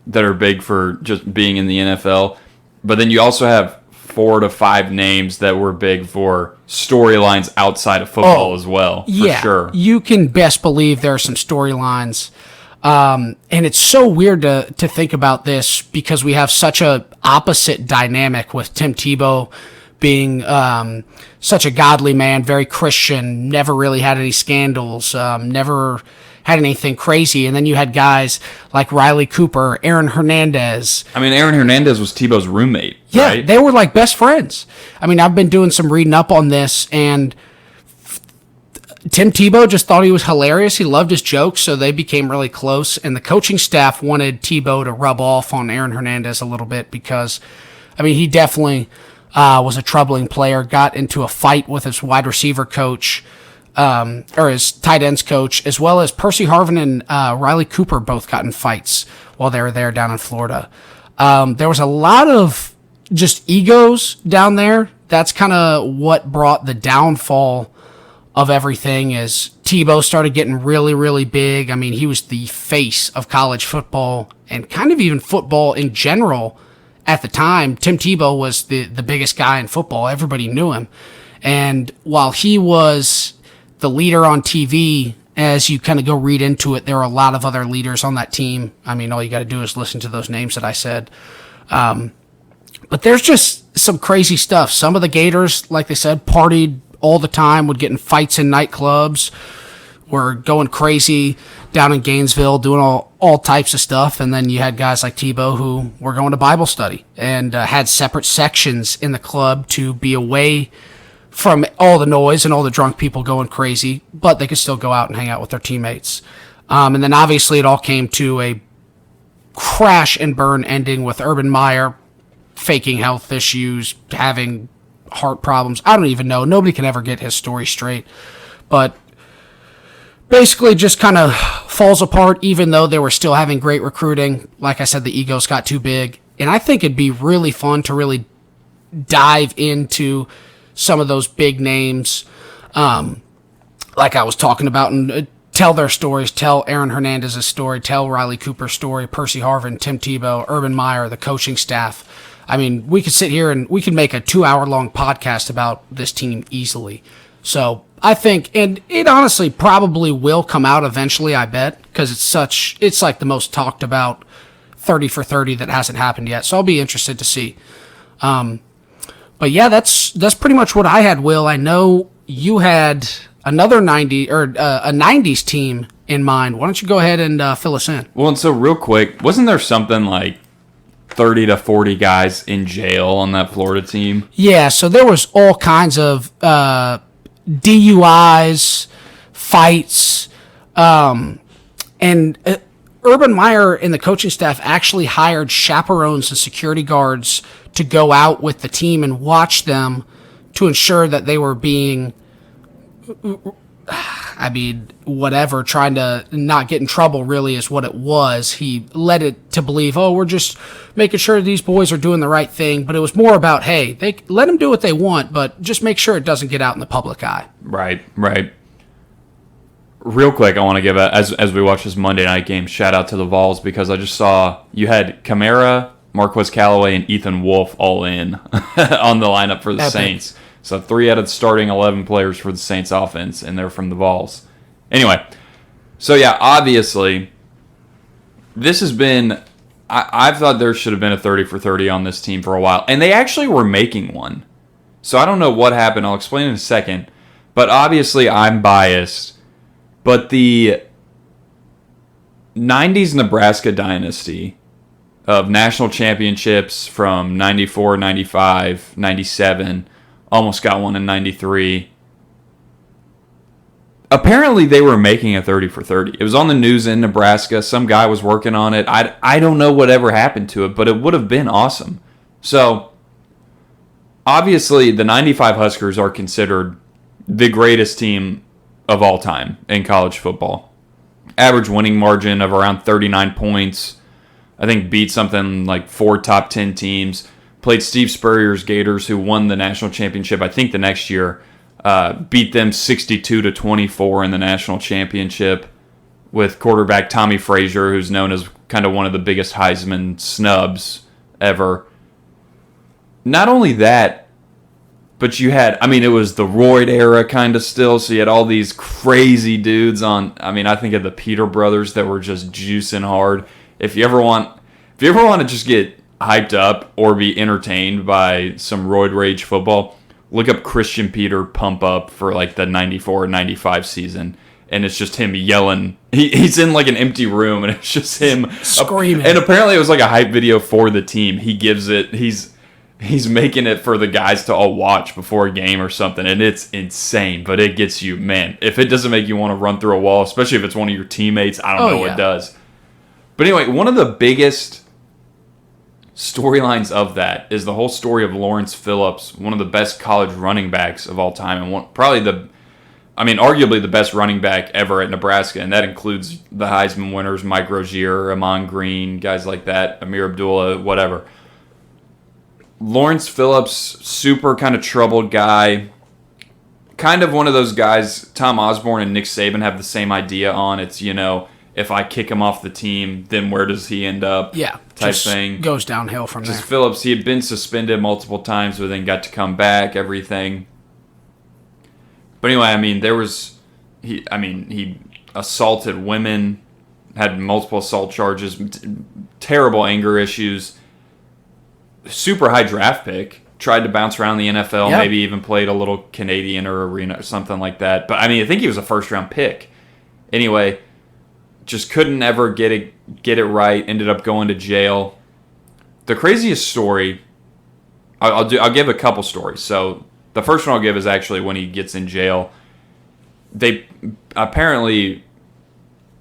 that are big for just being in the NFL. But then you also have 4 to 5 names that were big for storylines outside of football as well, for sure. You can best believe there are some storylines. And it's so weird to think about this because we have such a opposite dynamic with Tim Tebow being such a godly man, very Christian, never really had any scandals, never had anything crazy. And then you had guys like Riley Cooper, Aaron Hernandez. I mean, Aaron Hernandez was Tebow's roommate, right? Yeah, they were like best friends. I mean, I've been doing some reading up on this, and Tim Tebow just thought he was hilarious. He loved his jokes, so they became really close. And the coaching staff wanted Tebow to rub off on Aaron Hernandez a little bit because, I mean, he definitely was a troubling player, got into a fight with his wide receiver coach, or his tight ends coach, as well as Percy Harvin and Riley Cooper both got in fights while they were there down in Florida. There was a lot of just egos down there. That's kind of what brought the downfall of everything as Tebow started getting really, really big. I mean, he was the face of college football and kind of even football in general at the time. Tim Tebow was the biggest guy in football. Everybody knew him. And while he was the leader on TV, as you kind of go read into it, there are a lot of other leaders on that team. I mean, all you got to do is listen to those names that I said. But there's just some crazy stuff. Some of the Gators, like they said, partied all the time, would get in fights in nightclubs, were going crazy down in Gainesville, doing all types of stuff. And then you had guys like Tebow who were going to Bible study and had separate sections in the club to be away from all the noise and all the drunk people going crazy, but they could still go out and hang out with their teammates. And then obviously it all came to a crash and burn ending with Urban Meyer faking health issues, having heart problems. I don't even know. Nobody can ever get his story straight. But basically just kind of falls apart, even though they were still having great recruiting. Like I said, the egos got too big. And I think it'd be really fun to really dive into some of those big names, like I was talking about in tell their stories, tell Aaron Hernandez's story, tell Riley Cooper's story, Percy Harvin, Tim Tebow, Urban Meyer, the coaching staff. I mean, we could sit here and we could make a 2-hour-long podcast about this team easily. So I think, and it honestly probably will come out eventually, I bet, because it's like the most talked about 30 for 30 that hasn't happened yet. So I'll be interested to see. But yeah, that's pretty much what I had, Will. I know you had another 90 or a 90s team in mind. Why don't you go ahead and fill us in? Well, and so real quick, wasn't there something like 30 to 40 guys in jail on that Florida team? Yeah, so there was all kinds of DUIs, fights, and Urban Meyer and the coaching staff actually hired chaperones and security guards to go out with the team and watch them to ensure that they were being, whatever, trying to not get in trouble really is what it was. He led it to believe, we're just making sure these boys are doing the right thing. But it was more about, hey, they let them do what they want, but just make sure it doesn't get out in the public eye. Right. Real quick, I want to give as we watch this Monday night game, shout out to the Vols, because I just saw you had Kamara, Marquez Callaway, and Ethan Wolf all in on the lineup for the Saints. So 3 out of the starting 11 players for the Saints offense, and they're from the Vols. Anyway, so yeah, obviously, this has been, I've thought there should have been a 30 for 30 on this team for a while, and they actually were making one. So I don't know what happened. I'll explain in a second. But obviously, I'm biased. But the 90s Nebraska dynasty of national championships from 94, 95, 97, almost got one in 93. Apparently, they were making a 30 for 30. It was on the news in Nebraska. Some guy was working on it. I don't know whatever happened to it, but it would have been awesome. So, obviously, the 95 Huskers are considered the greatest team of all time in college football. Average winning margin of around 39 points. I think beat something like 4 top 10 teams. Played Steve Spurrier's Gators, who won the national championship, I think the next year. Beat them 62-24 in the national championship with quarterback Tommy Frazier, who's known as kind of one of the biggest Heisman snubs ever. Not only that, but you had, it was the Royd era kind of still, so you had all these crazy dudes on, I think of the Peter brothers that were just juicing hard. If you ever want to just get hyped up or be entertained by some Roid Rage football, look up Christian Peter pump up for like the 94-95 season. And it's just him yelling. He's in like an empty room, and it's just him screaming. And apparently it was like a hype video for the team. He gives it, he's making it for the guys to all watch before a game or something, and it's insane. But it gets you, man. If it doesn't make you want to run through a wall, especially if it's one of your teammates, I don't know what does. But anyway, one of the biggest storylines of that is the whole story of Lawrence Phillips, one of the best college running backs of all time, and arguably the best running back ever at Nebraska, and that includes the Heisman winners, Mike Rozier, Amon Green, guys like that, Amir Abdullah, whatever. Lawrence Phillips, super kind of troubled guy, kind of one of those guys Tom Osborne and Nick Saban have the same idea on. It's, if I kick him off the team, then where does he end up? Yeah, type thing. Goes downhill from there. Phillips, he had been suspended multiple times, but then got to come back, everything. But anyway, he assaulted women, had multiple assault charges, terrible anger issues, super high draft pick, tried to bounce around the NFL, maybe even played a little Canadian or arena or something like that. But I think he was a first-round pick. Anyway, just couldn't ever get it right, ended up going to jail. The craziest story, I'll give a couple stories. So the first one I'll give is actually when he gets in jail. They apparently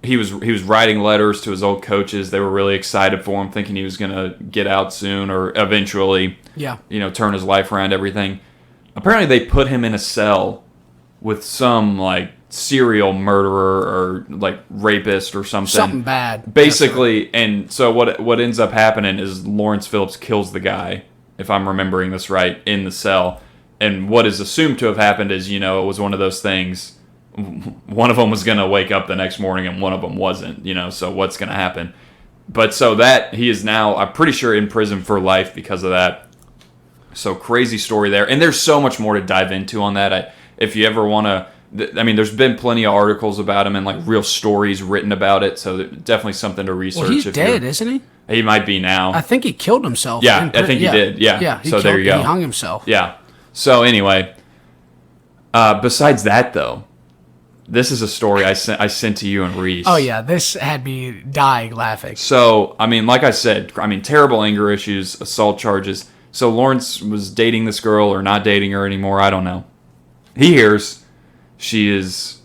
he was writing letters to his old coaches. They were really excited for him, thinking he was going to get out soon or eventually, turn his life around, everything. Apparently they put him in a cell with some like serial murderer or like rapist or something bad, basically. And so what ends up happening is Lawrence Phillips kills the guy, if I'm remembering this right, in the cell. And what is assumed to have happened is, it was one of those things one of them was going to wake up the next morning and one of them wasn't, so what's going to happen? But so that he is now, I'm pretty sure, in prison for life because of that. So crazy story there. And there's so much more to dive into on that. If you ever want to, there's been plenty of articles about him and like real stories written about it. So definitely something to research. Well, he's dead, isn't he? He might be now. I think he killed himself. Yeah, I think he did. Yeah. Yeah. There you go. He hung himself. Yeah. So anyway, besides that though, this is a story I sent to you and Reese. Oh yeah, this had me dying laughing. So like I said, terrible anger issues, assault charges. So Lawrence was dating this girl or not dating her anymore. I don't know. He hears she is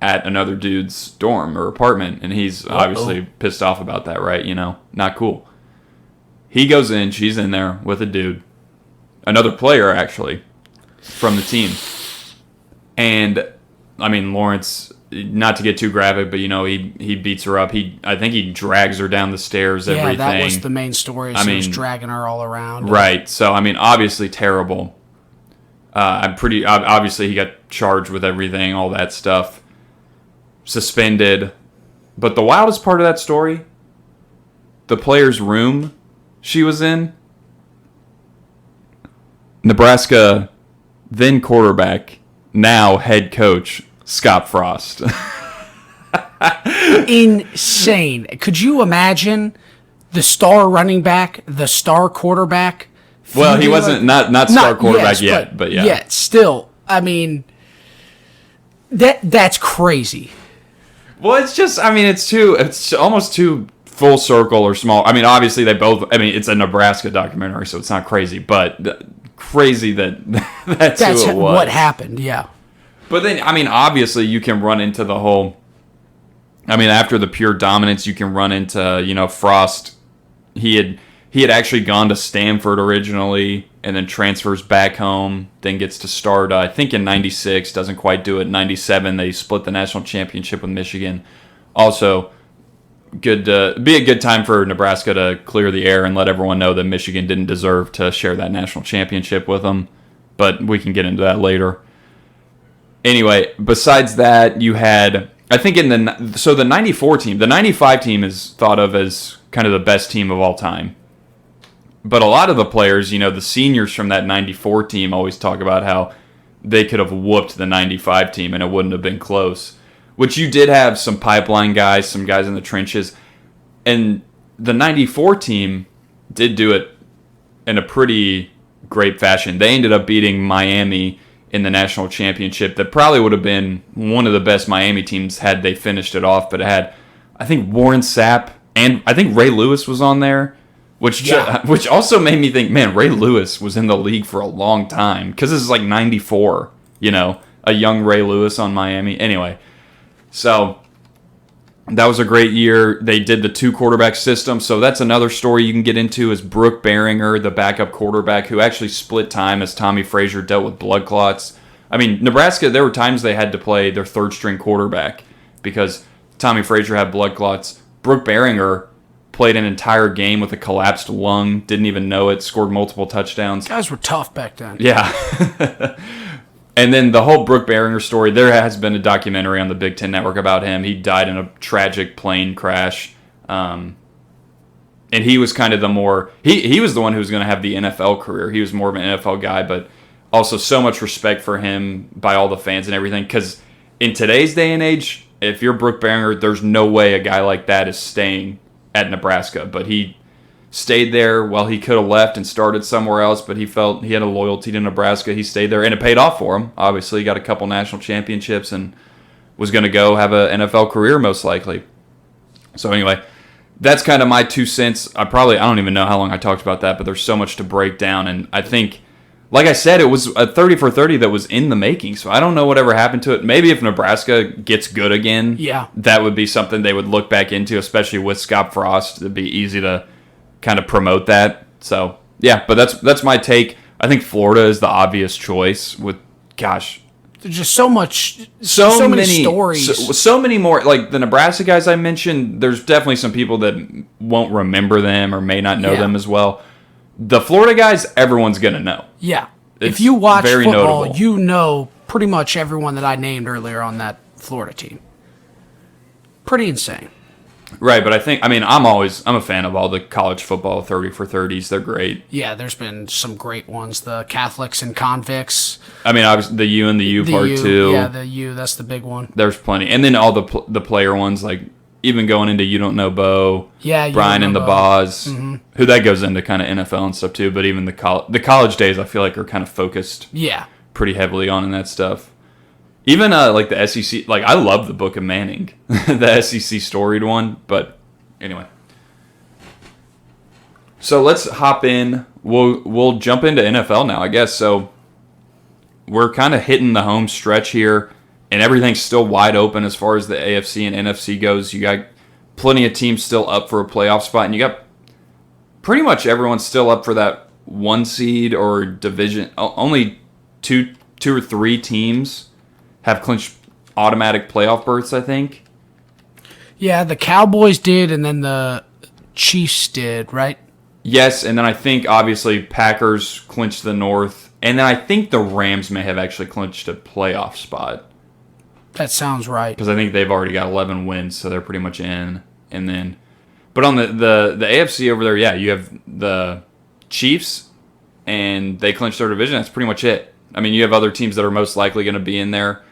at another dude's dorm or apartment, and he's obviously pissed off about that, right? Not cool. He goes in, she's in there with a dude, another player actually, from the team. And, Lawrence, not to get too graphic, but, he beats her up. I think he drags her down the stairs, everything. Yeah, that was the main story. He was dragging her all around. Right. So, obviously terrible. Obviously he got charged with everything, all that stuff. Suspended. But the wildest part of that story, the player's room she was in, Nebraska then quarterback, now head coach, Scott Frost. Insane. Could you imagine the star running back, the star quarterback? Well, he wasn't not star quarterback yet, but yeah. Yet, still, that's crazy. Well, it's just, it's almost too full circle or small. Obviously they both, it's a Nebraska documentary, so it's not crazy, but crazy that that's who it was. What happened, yeah. But then, obviously you can run into the whole, after the pure dominance, you can run into, Frost. He had actually gone to Stanford originally and then transfers back home, then gets to start, I think in 96, doesn't quite do it. 97, they split the national championship with Michigan. Also, be a good time for Nebraska to clear the air and let everyone know that Michigan didn't deserve to share that national championship with them. But we can get into that later. Anyway, besides that, you had, I think the 94 team, the 95 team is thought of as kind of the best team of all time. But a lot of the players, the seniors from that 94 team always talk about how they could have whooped the 95 team and it wouldn't have been close. Which you did have some pipeline guys, some guys in the trenches. And the 94 team did do it in a pretty great fashion. They ended up beating Miami in the national championship. That probably would have been one of the best Miami teams had they finished it off. But it had, I think, Warren Sapp and I think Ray Lewis was on there. Which also made me think, man, Ray Lewis was in the league for a long time. Because this is like 94, a young Ray Lewis on Miami. Anyway, so that was a great year. They did the 2 quarterback system. So that's another story you can get into is Brooke Behringer, the backup quarterback, who actually split time as Tommy Frazier dealt with blood clots. Nebraska, there were times they had to play their 3rd-string quarterback because Tommy Frazier had blood clots. Brooke Behringer played an entire game with a collapsed lung, didn't even know it, scored multiple touchdowns. Guys were tough back then. Yeah. And then the whole Brooke Behringer story, there has been a documentary on the Big Ten Network about him. He died in a tragic plane crash. And he was kind of he was the one who was going to have the NFL career. He was more of an NFL guy, but also so much respect for him by all the fans and everything. Because in today's day and age, if you're Brooke Behringer, there's no way a guy like that is staying at Nebraska, but he stayed there while he could have left and started somewhere else, but he felt he had a loyalty to Nebraska. He stayed there, and it paid off for him. Obviously, he got a couple national championships and was going to go have an NFL career most likely. So anyway, that's kind of my 2 cents. I don't even know how long I talked about that, but there's so much to break down, and I think, like I said, it was a 30 for 30 that was in the making, so I don't know whatever happened to it. Maybe if Nebraska gets good again, that would be something they would look back into, especially with Scott Frost. It'd be easy to kind of promote that. So, yeah, but that's my take. I think Florida is the obvious choice with, gosh. There's just so many stories. So many more. Like the Nebraska guys I mentioned, there's definitely some people that won't remember them or may not know them as well. The Florida guys, everyone's going to know. Yeah. If you watch football, notable. You know pretty much everyone that I named earlier on that Florida team. Pretty insane. Right, but I'm a fan of all the college football 30 for 30s. They're great. Yeah, there's been some great ones. The Catholics and convicts. I mean, obviously the U and the U part too. Yeah, the U, that's the big one. There's plenty. And then all the player ones, like even going into You Don't Know Bo, yeah, Brian and the Boz, who that goes into kind of NFL and stuff too, but even the college days I feel like are kind of focused pretty heavily on that stuff. Even like the SEC, like I love the Book of Manning, the SEC storied one. But anyway, so let's hop in. We'll jump into NFL now, I guess. So we're kind of hitting the home stretch here, and everything's still wide open as far as the AFC and NFC goes. You got plenty of teams still up for a playoff spot, and you got pretty much everyone still up for that 1 seed or division. Only two or three teams have clinched automatic playoff berths, I think. Yeah, the Cowboys did, and then the Chiefs did, right? Yes, and then I think, obviously, Packers clinched the North, and then I think the Rams may have actually clinched a playoff spot. That sounds right. Because I think they've already got 11 wins, so they're pretty much in. And then, but on the AFC over there, yeah, you have the Chiefs, and they clinched their division. That's pretty much it. I mean, you have other teams that are most likely going to be in there.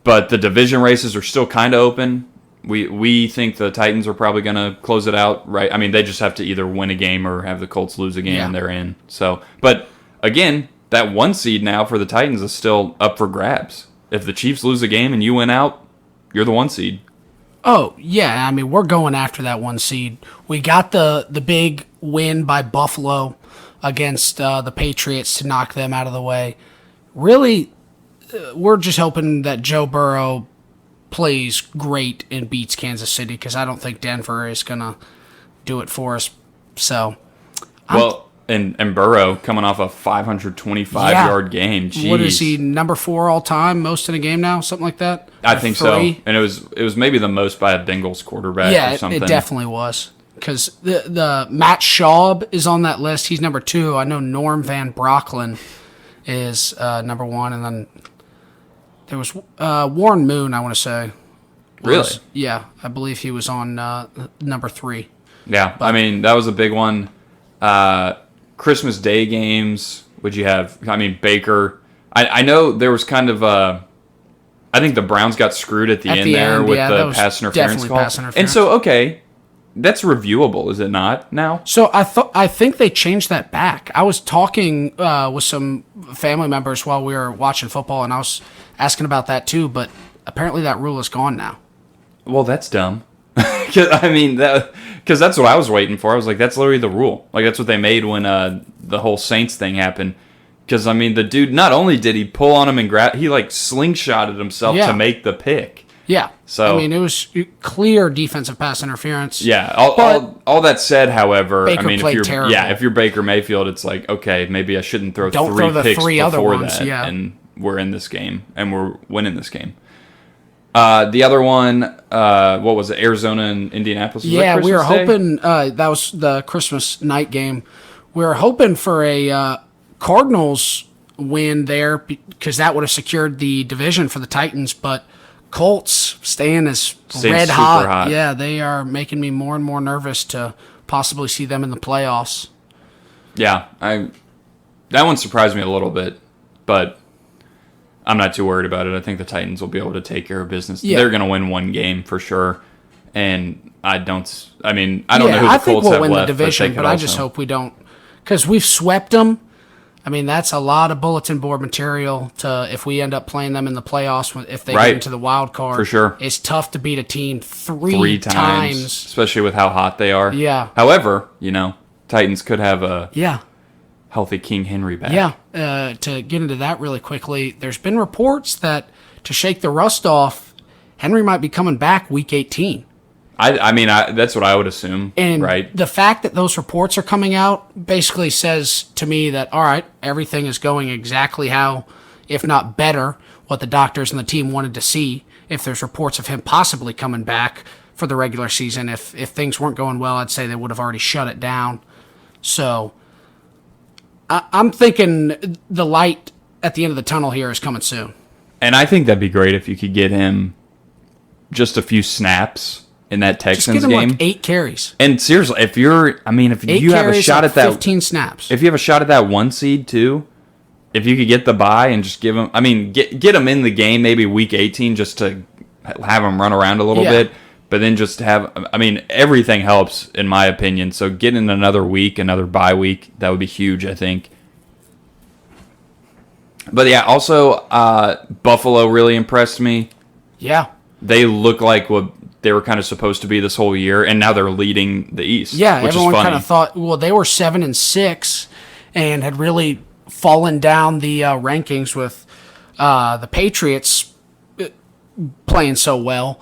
But the division races are still kind of open. We think the Titans are probably going to close it out, right? I mean, they just have to either win a game or have the Colts lose a game, and they're in. So, but again, that 1 seed now for the Titans is still up for grabs. If the Chiefs lose a game and you win out, you're the 1 seed. Oh, yeah. I mean, we're going after that 1 seed. We got the big win by Buffalo against the Patriots to knock them out of the way. Really, we're just hoping that Joe Burrow plays great and beats Kansas City, because I don't think Denver is going to do it for us. So, and Burrow coming off a 525-yard game. Jeez. What is he, number 4 all time, most in a game now, something like that? I think so. And it was maybe the most by a Bengals quarterback or something. Yeah, it definitely was. Because the Matt Schaub is on that list. He's number 2. I know Norm Van Brocklin is number 1, and then there was Warren Moon, I want to say. Really? Yeah, I believe he was on number 3. Yeah, I mean, that was a big one. Christmas Day games, would you have? I mean, Baker. I know there was kind of I think the Browns got screwed at the end there with the pass interference call. And so, okay, that's reviewable, is it not, now? So I think they changed that back. I was talking with some family members while we were watching football, and I was asking about that too, but apparently that rule is gone now. Well, that's dumb. Because that's what I was waiting for. I was like, that's literally the rule. Like, that's what they made when the whole Saints thing happened. Because, I mean, the dude, not only did he pull on him and he, like, slingshotted himself to make the pick. Yeah. So, I mean, it was clear defensive pass interference. Yeah. All that said, however, Baker I mean, played terrible. if you're Baker Mayfield, it's like, okay, maybe I shouldn't throw Don't three throw the picks 3 other before ones, that. yeah. And we're in this game, and we're winning this game. The other one, what was it? Arizona and Indianapolis? Was we were hoping that was the Christmas night game. We were hoping for a Cardinals win there, because that would have secured the division for the Titans. But Colts staying red hot. Yeah, they are making me more and more nervous to possibly see them in the playoffs. Yeah, that one surprised me a little bit, but I'm not too worried about it. I think the Titans will be able to take care of business. Yeah. They're going to win 1 game for sure. And I don't know who the Colts have left. I think we'll win the division, but I just hope we don't. Because we've swept them. I mean, that's a lot of bulletin board material if we end up playing them in the playoffs, if they get into the wild card. For sure. It's tough to beat a team three times. Especially with how hot they are. Yeah. However, Titans could have a healthy King Henry back. Yeah. To get into that really quickly, there's been reports that to shake the rust off, Henry might be coming back week 18. I mean, that's what I would assume, and right? The fact that those reports are coming out basically says to me that, all right, everything is going exactly how, if not better, what the doctors and the team wanted to see. If there's reports of him possibly coming back for the regular season, if things weren't going well, I'd say they would have already shut it down. So I'm thinking the light at the end of the tunnel here is coming soon. And I think that'd be great if you could get him just a few snaps in that Texans Just get him game. like 8 carries. And seriously, if you have a shot at that 15 snaps. If you have a shot at that 1 seed too, if you could get the bye and just give him, get him in the game maybe week 18 just to have him run around a little bit, but then just have, everything helps in my opinion. So getting another week, another bye week, that would be huge, I think. But yeah, also Buffalo really impressed me. Yeah. They look like what they were kind of supposed to be this whole year, and now they're leading the East. Yeah, which everyone is funny. kind of thought, well, they were 7-6 and had really fallen down the rankings with the Patriots playing so well.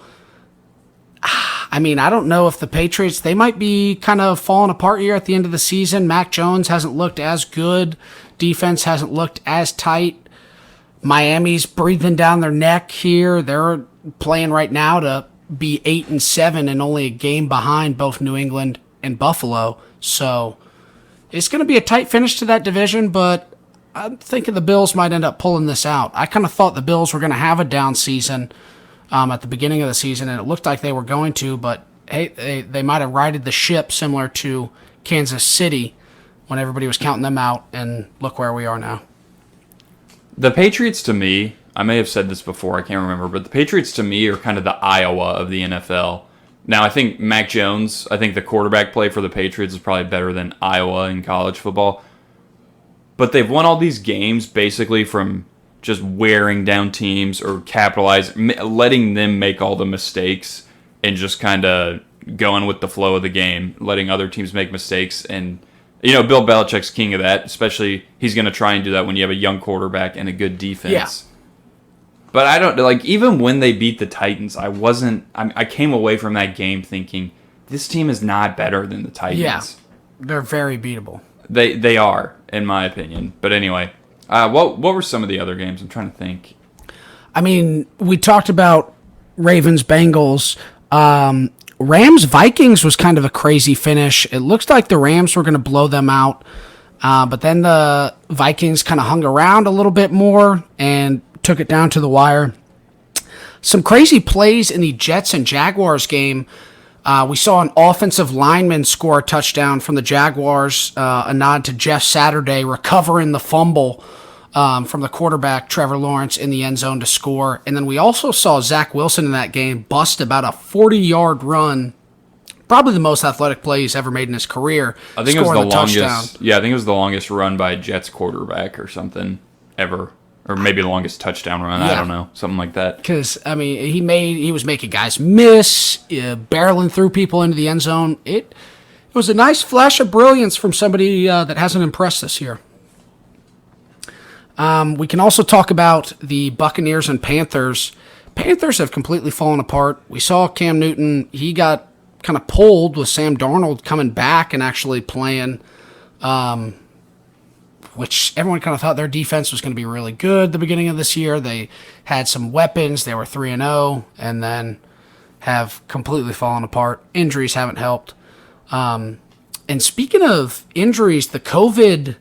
I don't know if the Patriots, they might be kind of falling apart here at the end of the season. Mac Jones hasn't looked as good. Defense hasn't looked as tight. Miami's breathing down their neck here. They're playing right now to be 8-7 and only a game behind both New England and Buffalo. So it's going to be a tight finish to that division, but I'm thinking the Bills might end up pulling this out. I kind of thought the Bills were going to have a down season at the beginning of the season, and it looked like they were going to, but hey, they might have righted the ship similar to Kansas City when everybody was counting them out, and look where we are now. The Patriots, to me, I may have said this before, I can't remember, but the Patriots, to me, are kind of the Iowa of the NFL. Now, I think Mac Jones, I think the quarterback play for the Patriots is probably better than Iowa in college football. But they've won all these games basically from just wearing down teams or letting them make all the mistakes and just kind of going with the flow of the game, letting other teams make mistakes. And, Bill Belichick's king of that, especially he's going to try and do that when you have a young quarterback and a good defense. Yeah. But I don't, even when they beat the Titans, I came away from that game thinking, this team is not better than the Titans. Yeah, they're very beatable. They are, in my opinion. But anyway, what were some of the other games? I'm trying to think. We talked about Ravens-Bengals. Rams-Vikings was kind of a crazy finish. It looks like the Rams were going to blow them out. But then the Vikings kind of hung around a little bit more and took it down to the wire. Some crazy plays in the Jets and Jaguars game. We saw an offensive lineman score a touchdown from the Jaguars, a nod to Jeff Saturday recovering the fumble from the quarterback, Trevor Lawrence, in the end zone to score. And then we also saw Zach Wilson in that game bust about a 40-yard run, probably the most athletic play he's ever made in his career. I think it was the longest. Yeah, I think it was the longest run by a Jets quarterback or something ever. Or maybe the longest touchdown run. Yeah. I don't know. Something like that. Because, he was making guys miss, barreling through people into the end zone. It was a nice flash of brilliance from somebody that hasn't impressed this year. We can also talk about the Buccaneers and Panthers. Panthers have completely fallen apart. We saw Cam Newton. He got kind of pulled with Sam Darnold coming back and actually playing, which everyone kind of thought their defense was going to be really good at the beginning of this year. They had some weapons. They were 3-0 and then have completely fallen apart. Injuries haven't helped. And speaking of injuries, the COVID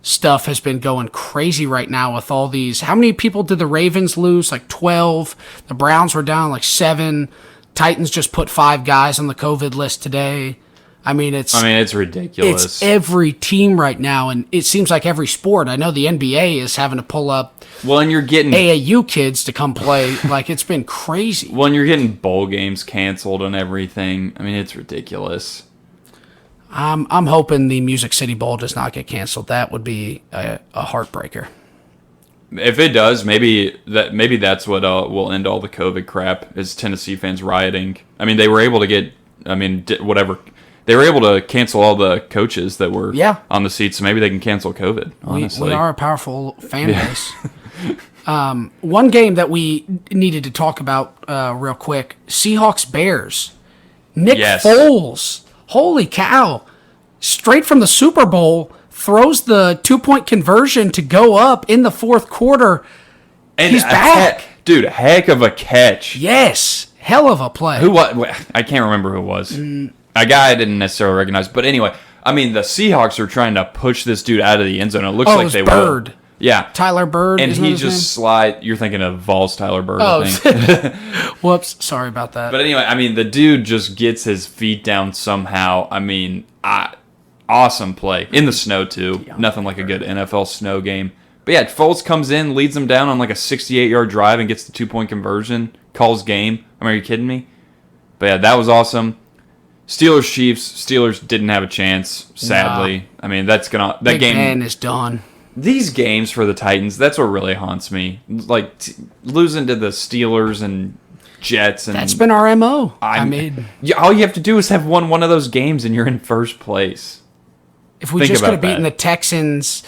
stuff has been going crazy right now with all these. How many people did the Ravens lose? Like 12. The Browns were down like 7. Titans just put 5 guys on the COVID list today. It's ridiculous. It's every team right now, and it seems like every sport. I know the NBA is having to pull up and you're getting AAU kids to come play. Like, it's been crazy. Well, and you're getting bowl games canceled and everything. It's ridiculous. I'm hoping the Music City Bowl does not get canceled. That would be a heartbreaker. If it does, maybe that's what will end all the COVID crap, is Tennessee fans rioting. They were able to get, whatever. They were able to cancel all the coaches that were on the seats, so maybe they can cancel COVID, honestly. We are a powerful fan base. One game that we needed to talk about real quick, Seahawks-Bears. Nick Foles, holy cow, straight from the Super Bowl, throws the 2-point conversion to go up in the fourth quarter. And he's back. Heck of a catch. Yes, hell of a play. Who was? I can't remember who it was. A guy I didn't necessarily recognize. But anyway, the Seahawks are trying to push this dude out of the end zone. It looks like they Bird. Yeah. Tyler Bird. And isn't he his name? just slide. You're thinking of Vols Tyler Bird, I think. Whoops. Sorry about that. But anyway, I mean, the dude just gets his feet down somehow. I mean, awesome play. In the snow, too. Yeah. Nothing like a good NFL snow game. But yeah, Foles comes in, leads them down on like a 68-yard drive and gets the 2-point conversion. Calls game. I mean, are you kidding me? But yeah, that was awesome. Steelers-Chiefs. Steelers didn't have a chance, sadly. Nah. I mean, that Big game Ben is done. These games for the Titans, that's what really haunts me. Like, losing to the Steelers and Jets. And that's been our MO. I mean, all you have to do is have won one of those games and you're in first place. If we just could have beaten the Texans,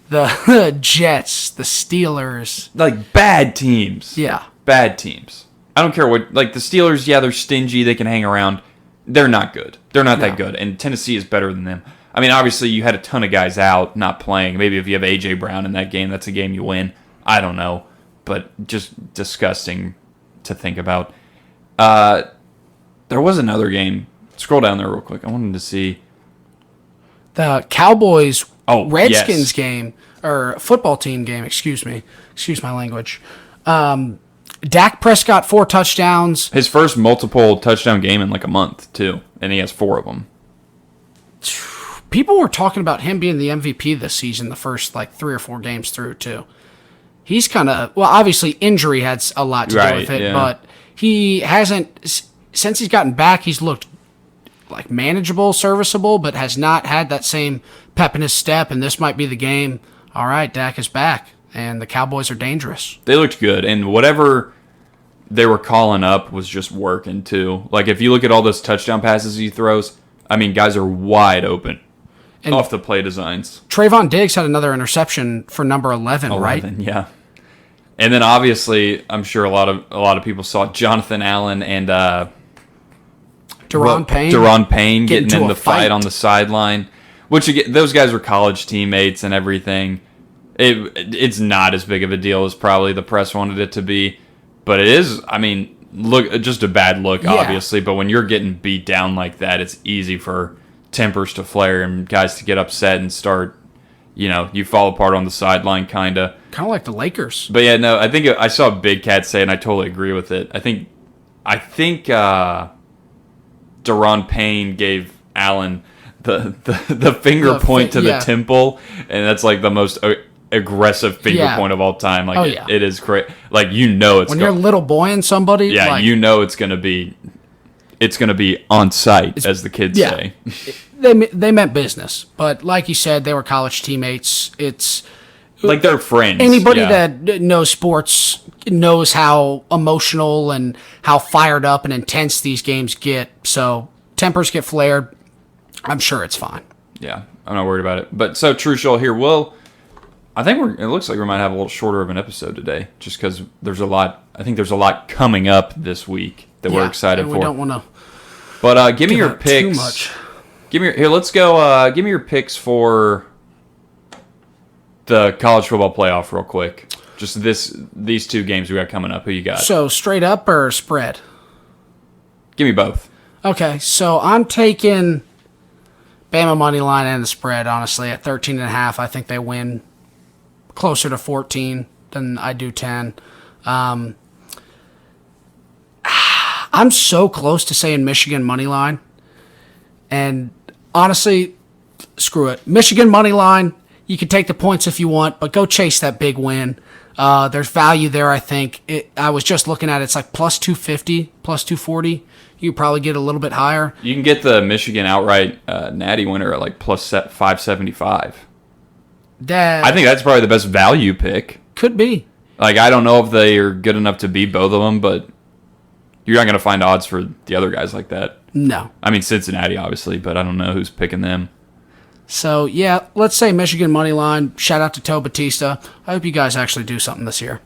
the Jets, the Steelers. Like, bad teams. Yeah. Bad teams. I don't care what, like, the Steelers, yeah, they're stingy, they can hang around. They're not good. They're not that good, and Tennessee is better than them. I mean, obviously, you had a ton of guys out, not playing. Maybe if you have A.J. Brown in that game, that's a game you win. I don't know. But just disgusting to think about. There was another game. Scroll down there real quick. I wanted to see. The Cowboys Redskins game, or football team game, excuse me. Excuse my language. Dak Prescott, 4 touchdowns. His first multiple touchdown game in like a month, too. And he has 4 of them. People were talking about him being the MVP this season, the first like 3 or 4 games through, too. He's kind of, well, obviously injury had a lot to do with it, but he hasn't, since he's gotten back, he's looked like manageable, serviceable, but has not had that same pep in his step, and this might be the game. All right, Dak is back, and the Cowboys are dangerous. They looked good, and whatever they were calling up was just working, too. Like, if you look at all those touchdown passes he throws, I mean, guys are wide open. And off the play designs. Trayvon Diggs had another interception for number 11, right? Yeah. And then obviously, I'm sure a lot of people saw Jonathan Allen and Deron Payne getting in the fight on the sideline. Which again, those guys were college teammates and everything. It's not as big of a deal as probably the press wanted it to be, but it is. I mean, just a bad look, obviously. But when you're getting beat down like that, it's easy for tempers to flare and guys to get upset and start, you fall apart on the sideline, kind of like the Lakers. But yeah, no, I think I saw Big Cat say, and I totally agree with it. I think Deron Payne gave Allen the finger point to the temple, and that's like the most aggressive finger point of all time. Like it is great. Like it's when you're a little boying somebody. Yeah, it's gonna be. It's going to be on site, as the kids say. They meant business. But like you said, they were college teammates. It's like they're friends. Anybody that knows sports knows how emotional and how fired up and intense these games get. So tempers get flared. I'm sure it's fine. Yeah, I'm not worried about it. But so Trushell here, I think it looks like we might have a little shorter of an episode today, just because there's a lot. I think there's a lot coming up this week that we're excited for. We don't want to. But give me your picks. Too much. Let's go. Give me your picks for the college football playoff real quick. Just these 2 games we got coming up. Who you got? So straight up or spread? Give me both. Okay, so I'm taking Bama money line and the spread. Honestly, at 13.5, I think they win closer to 14 than I do 10. I'm so close to saying Michigan money line, and honestly, screw it. Michigan money line. You can take the points if you want, but go chase that big win. There's value there, I think. I was just looking at it. It's like plus 250, plus 240. You could probably get a little bit higher. You can get the Michigan outright natty winner at like plus 575. I think that's probably the best value pick. Could be. Like, I don't know if they are good enough to beat both of them, but you're not going to find odds for the other guys like that. No. I mean, Cincinnati, obviously, but I don't know who's picking them. So, yeah, let's say Michigan money line. Shout out to Toe Batista. I hope you guys actually do something this year.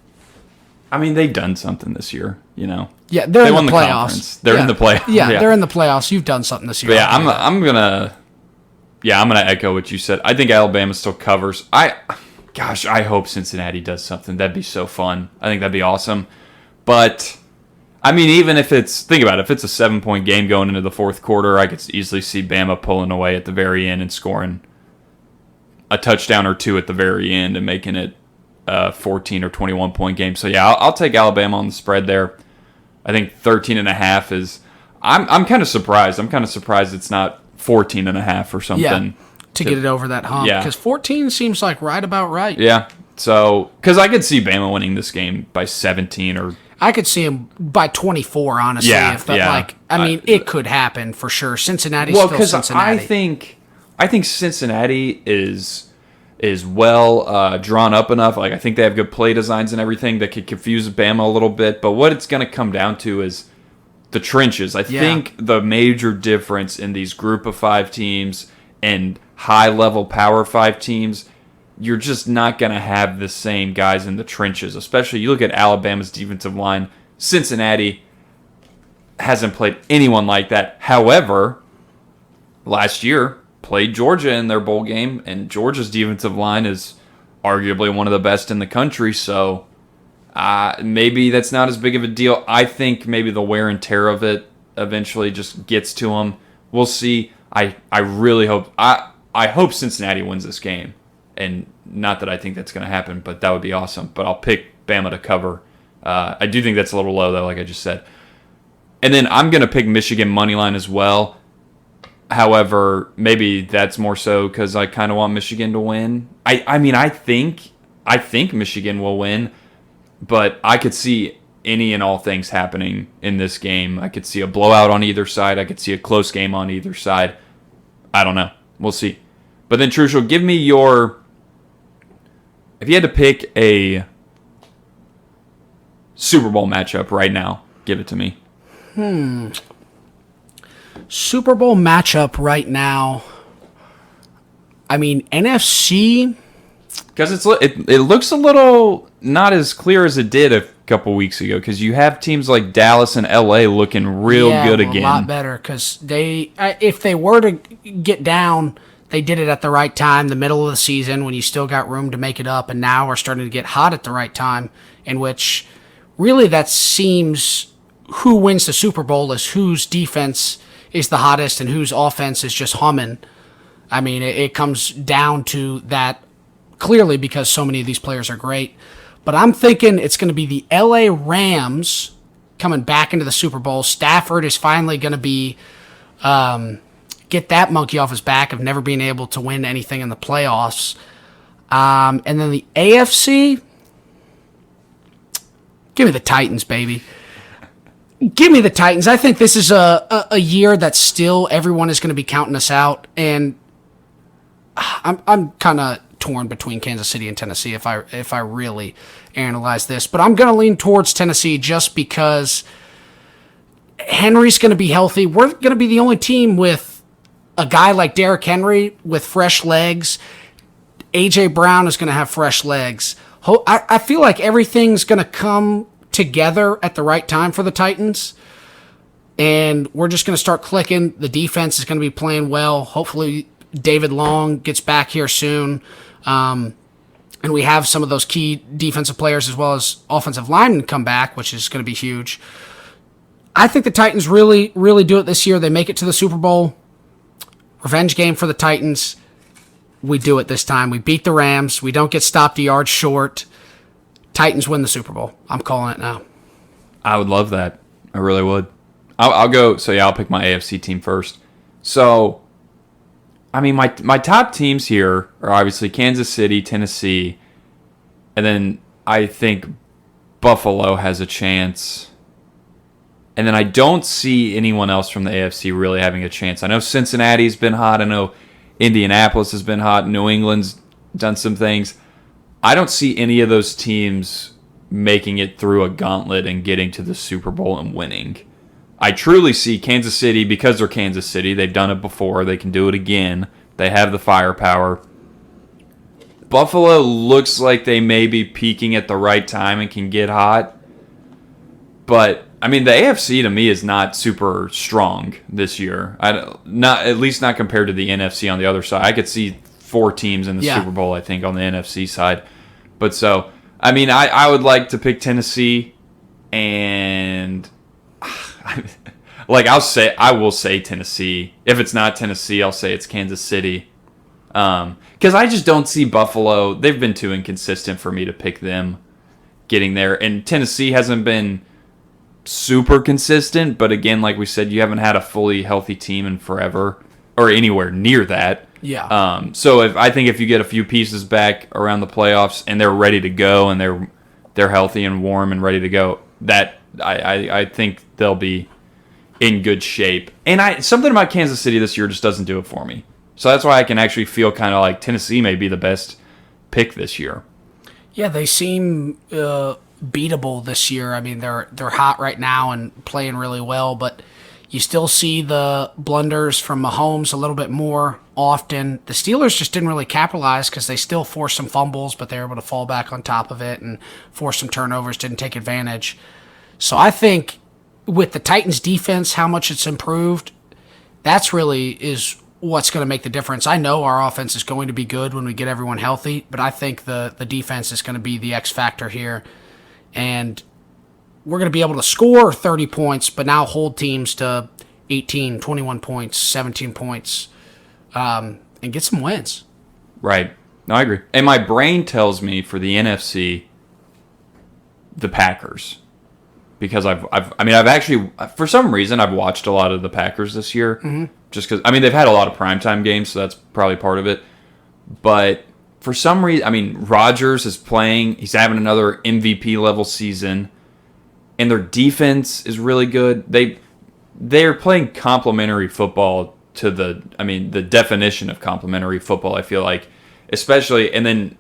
I mean, they've done something this year, Yeah, they won the playoffs. Conference. They're in the playoffs. Yeah, they're in the playoffs. You've done something this year. But I'm gonna echo what you said. I think Alabama still covers. I hope Cincinnati does something. That'd be so fun. I think that'd be awesome. But I mean, even if think about it, if it's a 7-point game going into the fourth quarter, I could easily see Bama pulling away at the very end and scoring a touchdown or 2 at the very end and making it a 14 or 21 point game. So yeah, I'll take Alabama on the spread there. I think 13.5 is. I'm kind of surprised. I'm kind of surprised it's not 14.5 or something. Yeah, to get it over that hump. Yeah. Because 14 seems like right about right. Yeah. So, because I could see Bama winning this game by 17 or. I could see him by 24, honestly. Yeah, if that, yeah. I mean, it could happen for sure. Cincinnati's Well, still because Cincinnati. I think Cincinnati is well drawn up enough. Like I think they have good play designs and everything that could confuse Bama a little bit. But what it's going to come down to is the trenches. I think the major difference in these group of 5 teams and high level Power 5 teams, you're just not going to have the same guys in the trenches. Especially you look at Alabama's defensive line. Cincinnati hasn't played anyone like that. However, last year played Georgia in their bowl game, and Georgia's defensive line is arguably one of the best in the country, so maybe that's not as big of a deal. I think maybe the wear and tear of it eventually just gets to them. We'll see. I really hope I hope Cincinnati wins this game, and not that I think that's going to happen, but that would be awesome. But I'll pick Bama to cover. I do think that's a little low, though, like I just said. And then I'm going to pick Michigan moneyline as well. However, maybe that's more so because I kind of want Michigan to win. I mean, I think Michigan will win, but I could see any and all things happening in this game. I could see a blowout on either side. I could see a close game on either side. I don't know. We'll see. But then, Trushel, give me your... If you had to pick a Super Bowl matchup right now, give it to me. Super Bowl matchup right now. I mean, NFC... Because it looks a little not as clear as it did a couple weeks ago. Because you have teams like Dallas and LA looking real good again. A lot better. Because if they were to get down, they did it at the right time, the middle of the season, when you still got room to make it up. And now we're starting to get hot at the right time, in which really that seems who wins the Super Bowl is whose defense is the hottest and whose offense is just humming. I mean, it comes down to that clearly because so many of these players are great. But I'm thinking it's going to be the LA Rams coming back into the Super Bowl. Stafford is finally going to be get that monkey off his back of never being able to win anything in the playoffs. And then the AFC, give me the Titans, baby. Give me the Titans. I think this is a year that still everyone is going to be counting us out, and I'm kind of torn between Kansas City and Tennessee if I really analyze this, but I'm going to lean towards Tennessee just because Henry's going to be healthy. We're going to be the only team with a guy like Derrick Henry with fresh legs. A.J. Brown is going to have fresh legs. I feel like everything's going to come together at the right time for the Titans, and we're just going to start clicking. The defense is going to be playing well. Hopefully David Long gets back here soon, and we have some of those key defensive players as well as offensive linemen come back, which is going to be huge. I think the Titans really, really do it this year. They make it to the Super Bowl. Revenge game for the Titans. We do it this time. We beat the Rams. We don't get stopped a yard short. Titans win the Super Bowl. I'm calling it now. I would love that. I really would. I'll go. So, yeah, I'll pick my AFC team first. So, I mean, my top teams here are obviously Kansas City, Tennessee, and then I think Buffalo has a chance. And then I don't see anyone else from the AFC really having a chance. I know Cincinnati's been hot. I know Indianapolis has been hot. New England's done some things. I don't see any of those teams making it through a gauntlet and getting to the Super Bowl and winning. I truly see Kansas City, because they're Kansas City, they've done it before, they can do it again. They have the firepower. Buffalo looks like they may be peaking at the right time and can get hot. But, I mean, the AFC to me is not super strong this year. At least not compared to the NFC on the other side. I could see 4 teams in the Super Bowl, I think, on the NFC side. But so, I mean, I would like to pick Tennessee, and like I will say Tennessee. If it's not Tennessee, I'll say it's Kansas City. Because I just don't see Buffalo. They've been too inconsistent for me to pick them getting there. And Tennessee hasn't been super consistent. But again, like we said, you haven't had a fully healthy team in forever or anywhere near that. Yeah. So I think if you get a few pieces back around the playoffs and they're ready to go and they're healthy and warm and ready to go, that I think they'll be in good shape. And something about Kansas City this year just doesn't do it for me. So that's why I can actually feel kind of like Tennessee may be the best pick this year. Yeah, they seem beatable this year. I mean, they're hot right now and playing really well, but you still see the blunders from Mahomes a little bit more often. The Steelers just didn't really capitalize because they still forced some fumbles, but they were able to fall back on top of it and force some turnovers, didn't take advantage. So I think with the Titans' defense, how much it's improved, that's really is what's going to make the difference. I know our offense is going to be good when we get everyone healthy, but I think the defense is going to be the X factor here. And we're going to be able to score 30 points, but now hold teams to 18, 21 points, 17 points, and get some wins. Right. No, I agree. And my brain tells me for the NFC, the Packers. Because I've actually, for some reason, I've watched a lot of the Packers this year. Mm-hmm. Just because, they've had a lot of primetime games, so that's probably part of it. But for some reason, Rodgers is playing. He's having another MVP level season. And their defense is really good. They're playing complementary football to the definition of complementary football, I feel like. Especially, and then,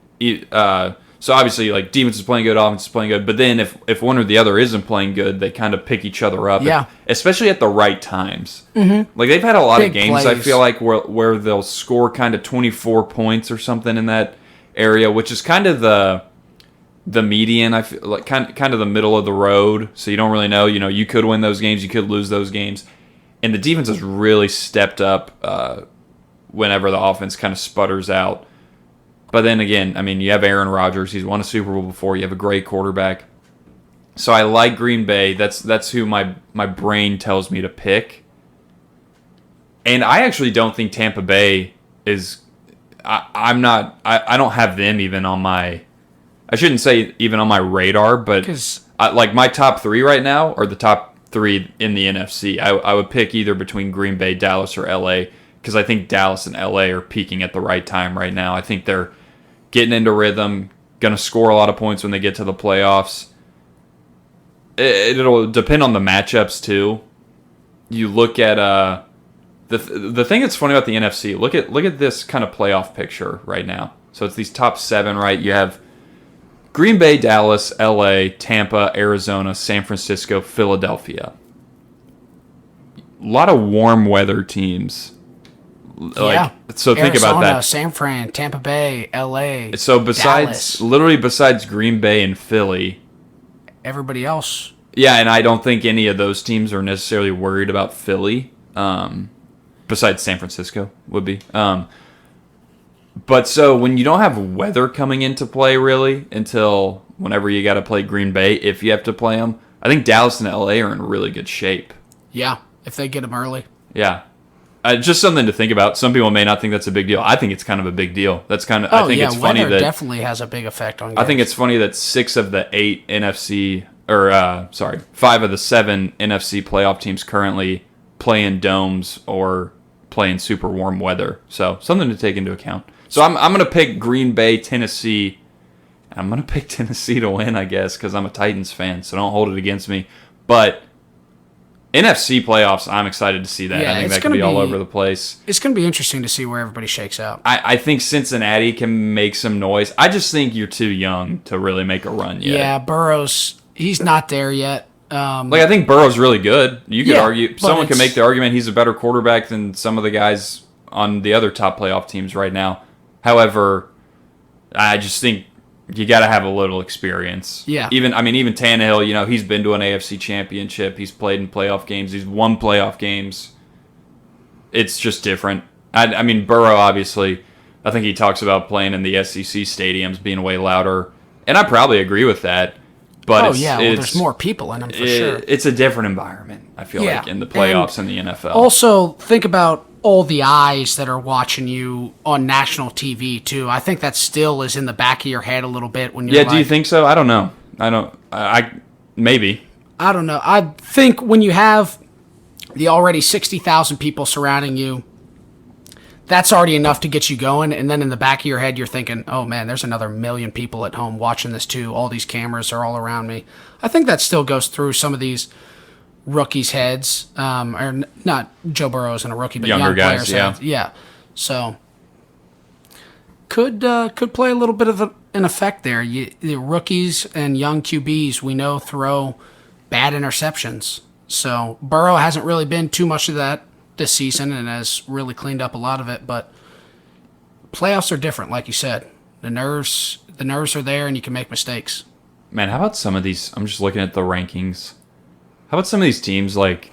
so obviously, like, defense is playing good, offense is playing good. But then if one or the other isn't playing good, they kind of pick each other up. Yeah. Especially at the right times. Mm-hmm. Like, they've had a lot of games, plays. I feel like, where they'll score kind of 24 points or something in that area, which is kind of the median, I feel like, kind of the middle of the road. So you don't really know. You could win those games, you could lose those games. And the defense has really stepped up whenever the offense kind of sputters out. But then again, you have Aaron Rodgers. He's won a Super Bowl before. You have a great quarterback. So I like Green Bay. That's who my brain tells me to pick. And I actually don't think Tampa Bay is... I don't have them even on my... I shouldn't say even on my radar, but like my top three right now are the top three in the NFC. I would pick either between Green Bay, Dallas, or LA, because I think Dallas and LA are peaking at the right time right now. I think they're getting into rhythm, going to score a lot of points when they get to the playoffs. It'll depend on the matchups too. You look at the thing that's funny about the NFC. Look at this kind of playoff picture right now. So it's these top seven, right? You have Green Bay, Dallas, LA, Tampa, Arizona, San Francisco, Philadelphia. A lot of warm weather teams. Yeah. So think Arizona, about that. San Fran, Tampa Bay, LA. So besides Green Bay and Philly, everybody else. Yeah, and I don't think any of those teams are necessarily worried about Philly. Besides San Francisco would be. But so when you don't have weather coming into play really until whenever you got to play Green Bay, if you have to play them, I think Dallas and LA are in really good shape. Yeah, if they get them early. Yeah. Just something to think about. Some people may not think that's a big deal. I think it's kind of a big deal. That's kind of. I think it's funny that definitely has a big effect on games. I think it's funny that 6 of the 8 NFC, or 5 of the 7 NFC playoff teams currently play in domes or play in super warm weather. So something to take into account. So I'm going to pick Green Bay, Tennessee. I'm going to pick Tennessee to win, I guess, because I'm a Titans fan. So don't hold it against me. But NFC playoffs, I'm excited to see that. Yeah, I think that could be all over the place. It's going to be interesting to see where everybody shakes out. I think Cincinnati can make some noise. I just think you're too young to really make a run yet. Yeah, Burrow's, he's not there yet. I think Burrow's really good. You could argue, someone can make the argument he's a better quarterback than some of the guys on the other top playoff teams right now. However, I just think you got to have a little experience. Yeah. Even Tannehill, he's been to an AFC championship. He's played in playoff games. He's won playoff games. It's just different. Burrow, obviously, I think he talks about playing in the SEC stadiums being way louder. And I probably agree with that. But there's more people in them for sure. It's a different environment, I feel like, in the playoffs and the NFL. Also, think about all the eyes that are watching you on national TV too. I think that still is in the back of your head a little bit when you're do you think so? I don't know. I maybe. I don't know. I think when you have the already 60,000 people surrounding you, that's already enough to get you going. And then in the back of your head, you're thinking, oh man, there's another million people at home watching this too. All these cameras are all around me. I think that still goes through some of these rookies' heads. Or not Joe Burrow isn't a rookie, but younger young guys, players' yeah. heads. Yeah. So could play a little bit of an effect there. The rookies and young QBs we know throw bad interceptions. So Burrow hasn't really been too much of that this season and has really cleaned up a lot of it, but playoffs are different, like you said. The nerves are there and you can make mistakes. Man, how about some of these? I'm just looking at the rankings. How about some of these teams like,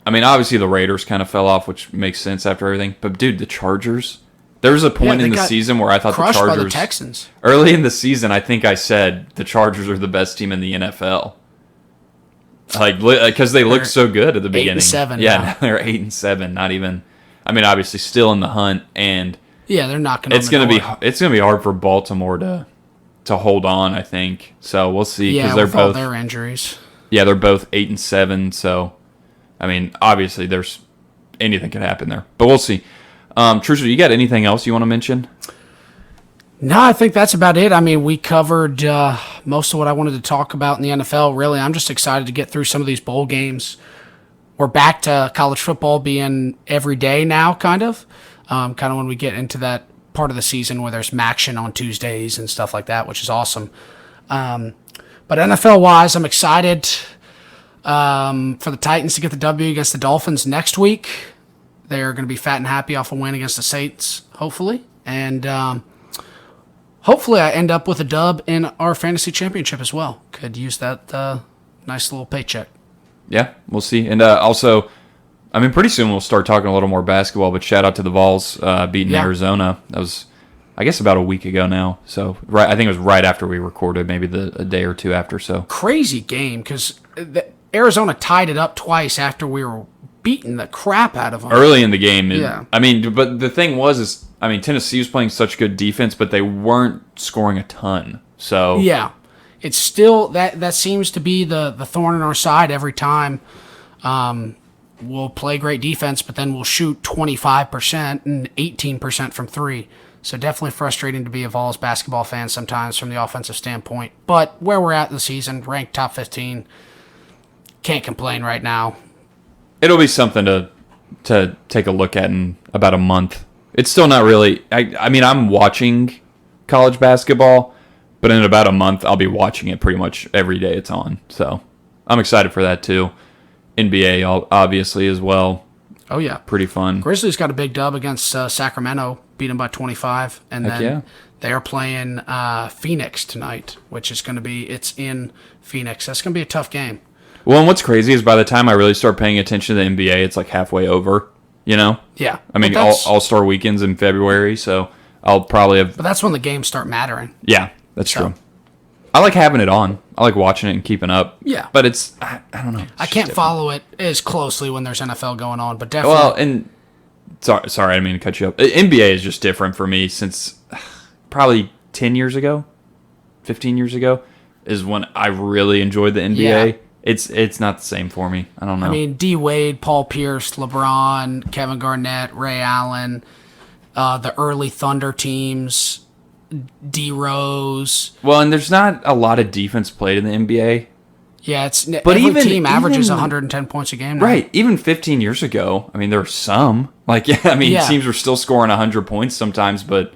I mean, obviously the Raiders kind of fell off, which makes sense after everything, but dude, the Chargers, there was a point in the season where I thought the Chargers, crushed by the Texans. Early in the season, I think I said the Chargers are the best team in the NFL. Like, because they looked so good at the beginning. 8-7. Yeah, now they're 8-7. Not even. I mean, obviously, still in the hunt, and yeah, they're knocking. It's gonna be hard for Baltimore to hold on. I think so. We'll see because they're both their injuries. Yeah, they're both 8-7. So, I mean, obviously, there's anything could happen there, but we'll see. Trucer, you got anything else you want to mention? No, I think that's about it. I mean, we covered most of what I wanted to talk about in the NFL, really. I'm just excited to get through some of these bowl games. We're back to college football being every day now, kind of when we get into that part of the season where there's Maction on Tuesdays and stuff like that, which is awesome. But NFL-wise, I'm excited for the Titans to get the W against the Dolphins next week. They're going to be fat and happy off a win against the Saints, hopefully. And hopefully I end up with a dub in our fantasy championship as well. Could use that nice little paycheck. Yeah, we'll see. And also, I mean, pretty soon we'll start talking a little more basketball, but shout out to the Vols beating Arizona. That was, I guess, about a week ago now. So I think it was right after we recorded, maybe a day or two after. So crazy game because Arizona tied it up twice after we were beating the crap out of them. Early in the game. I mean, but the thing was, Tennessee was playing such good defense, but they weren't scoring a ton. So yeah, it's still that seems to be the thorn in our side every time. We'll play great defense, but then we'll shoot 25% and 18% from three. So definitely frustrating to be a Vols basketball fan sometimes from the offensive standpoint. But where we're at in the season, ranked top 15, can't complain right now. It'll be something to take a look at in about a month. It's still not really. I mean, I'm watching college basketball, but in about a month, I'll be watching it pretty much every day it's on. So I'm excited for that too. NBA, obviously, as well. Oh, yeah. Pretty fun. Grizzlies got a big dub against Sacramento, beat them by 25. And then they are playing Phoenix tonight, which is going to be, it's in Phoenix. That's going to be a tough game. Well, and what's crazy is by the time I really start paying attention to the NBA, it's like halfway over, you know? Yeah. I mean, All-Star weekend's in February, so I'll probably have... But that's when the games start mattering. Yeah, that's true. I like having it on. I like watching it and keeping up. Yeah. But it's, I don't know. I can't follow it as closely when there's NFL going on, but definitely... Well, and... Sorry, I didn't mean to cut you up. NBA is just different for me since probably 10 years ago, 15 years ago, is when I really enjoyed the NBA. Yeah. It's not the same for me. I don't know. I mean, D. Wade, Paul Pierce, LeBron, Kevin Garnett, Ray Allen, the early Thunder teams, D. Rose. Well, and there's not a lot of defense played in the NBA. Yeah, but every team averages 110 points a game now. Right. Even 15 years ago, I mean, there were some. Teams were still scoring 100 points sometimes, but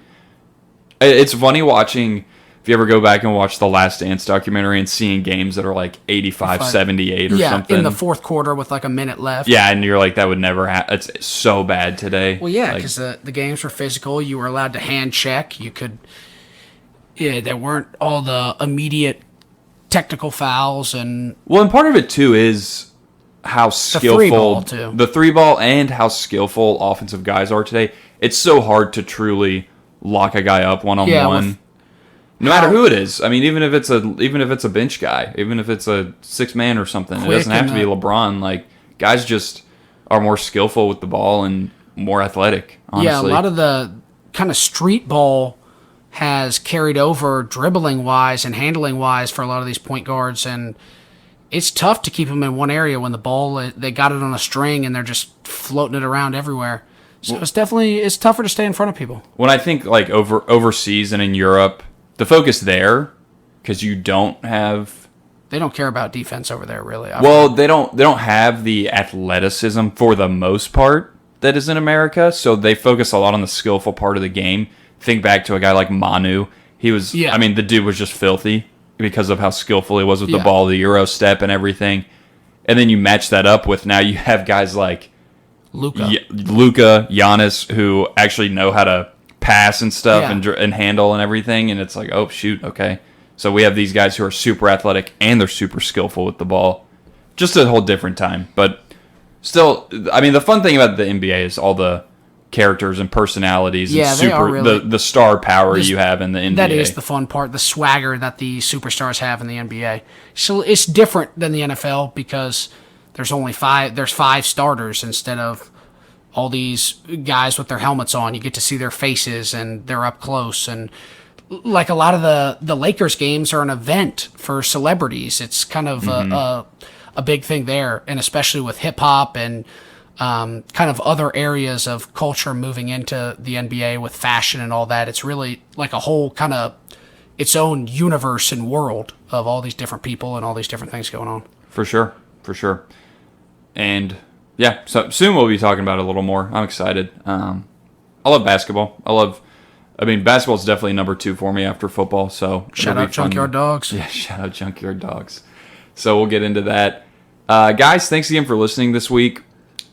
it's funny watching... If you ever go back and watch the Last Dance documentary and seeing games that are like 85-78 or something. In the fourth quarter with like a minute left. Yeah, and you're like, that would never happen. It's so bad today. Well, yeah, because the games were physical. You were allowed to hand check. You could... Yeah, there weren't all the immediate technical fouls and... Well, and part of it, too, is how skillful... The three ball and how skillful offensive guys are today. It's so hard to truly lock a guy up one-on-one. No matter who it is. I mean, even if it's a bench guy, even if it's a six man or something, it doesn't have to be LeBron. Like, guys just are more skillful with the ball, and more athletic, honestly. Yeah, a lot of the kind of street ball has carried over dribbling-wise and handling-wise for a lot of these point guards, and it's tough to keep them in one area when the ball, they got it on a string and they're just floating it around everywhere. So it's tougher to stay in front of people. When I think like overseas and in Europe, the focus there, because you don't have... They don't care about defense over there, really. They don't have the athleticism for the most part that is in America, so they focus a lot on the skillful part of the game. Think back to a guy like Manu. He was, I mean, the dude was just filthy because of how skillful he was with the ball, the Euro step and everything. And then you match that up with now you have guys like Luka, Giannis, who actually know how to pass and stuff and handle and everything. And it's like, oh, shoot, okay. So we have these guys who are super athletic and they're super skillful with the ball. Just a whole different time. But still, I mean, the fun thing about the NBA is all the characters and personalities and they are really, the star power you have in the NBA. That is the fun part, the swagger that the superstars have in the NBA. So it's different than the NFL because there's five starters instead of all these guys with their helmets on. You get to see their faces and they're up close, and like a lot of the Lakers games are an event for celebrities. It's kind of a big thing there, and especially with hip hop and kind of other areas of culture moving into the NBA with fashion and all that. It's really like a whole kind of its own universe and world of all these different people and all these different things going on. For sure. And yeah, so soon we'll be talking about it a little more. I'm excited. I love basketball. Basketball is definitely number 2 for me after football. So shout out Junkyard Dogs. Yeah, shout out Junkyard Dogs. So we'll get into that. Guys, thanks again for listening this week.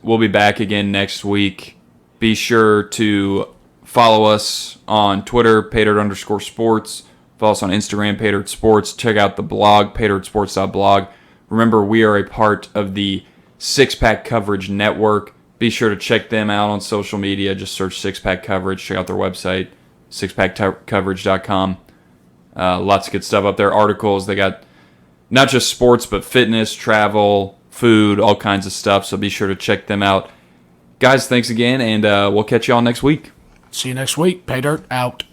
We'll be back again next week. Be sure to follow us on Twitter, paydirt_sports. Follow us on Instagram, Paydirt Sports. Check out the blog, paydirtsports.blog. Remember, we are a part of the Six Pack Coverage Network. Be sure to check them out on social media. Just search Six Pack Coverage. Check out their website, sixpackcoverage.com. Lots of good stuff up there. Articles. They got not just sports, but fitness, travel, food, all kinds of stuff. So be sure to check them out. Guys, thanks again, and we'll catch you all next week. See you next week. Pay Dirt out.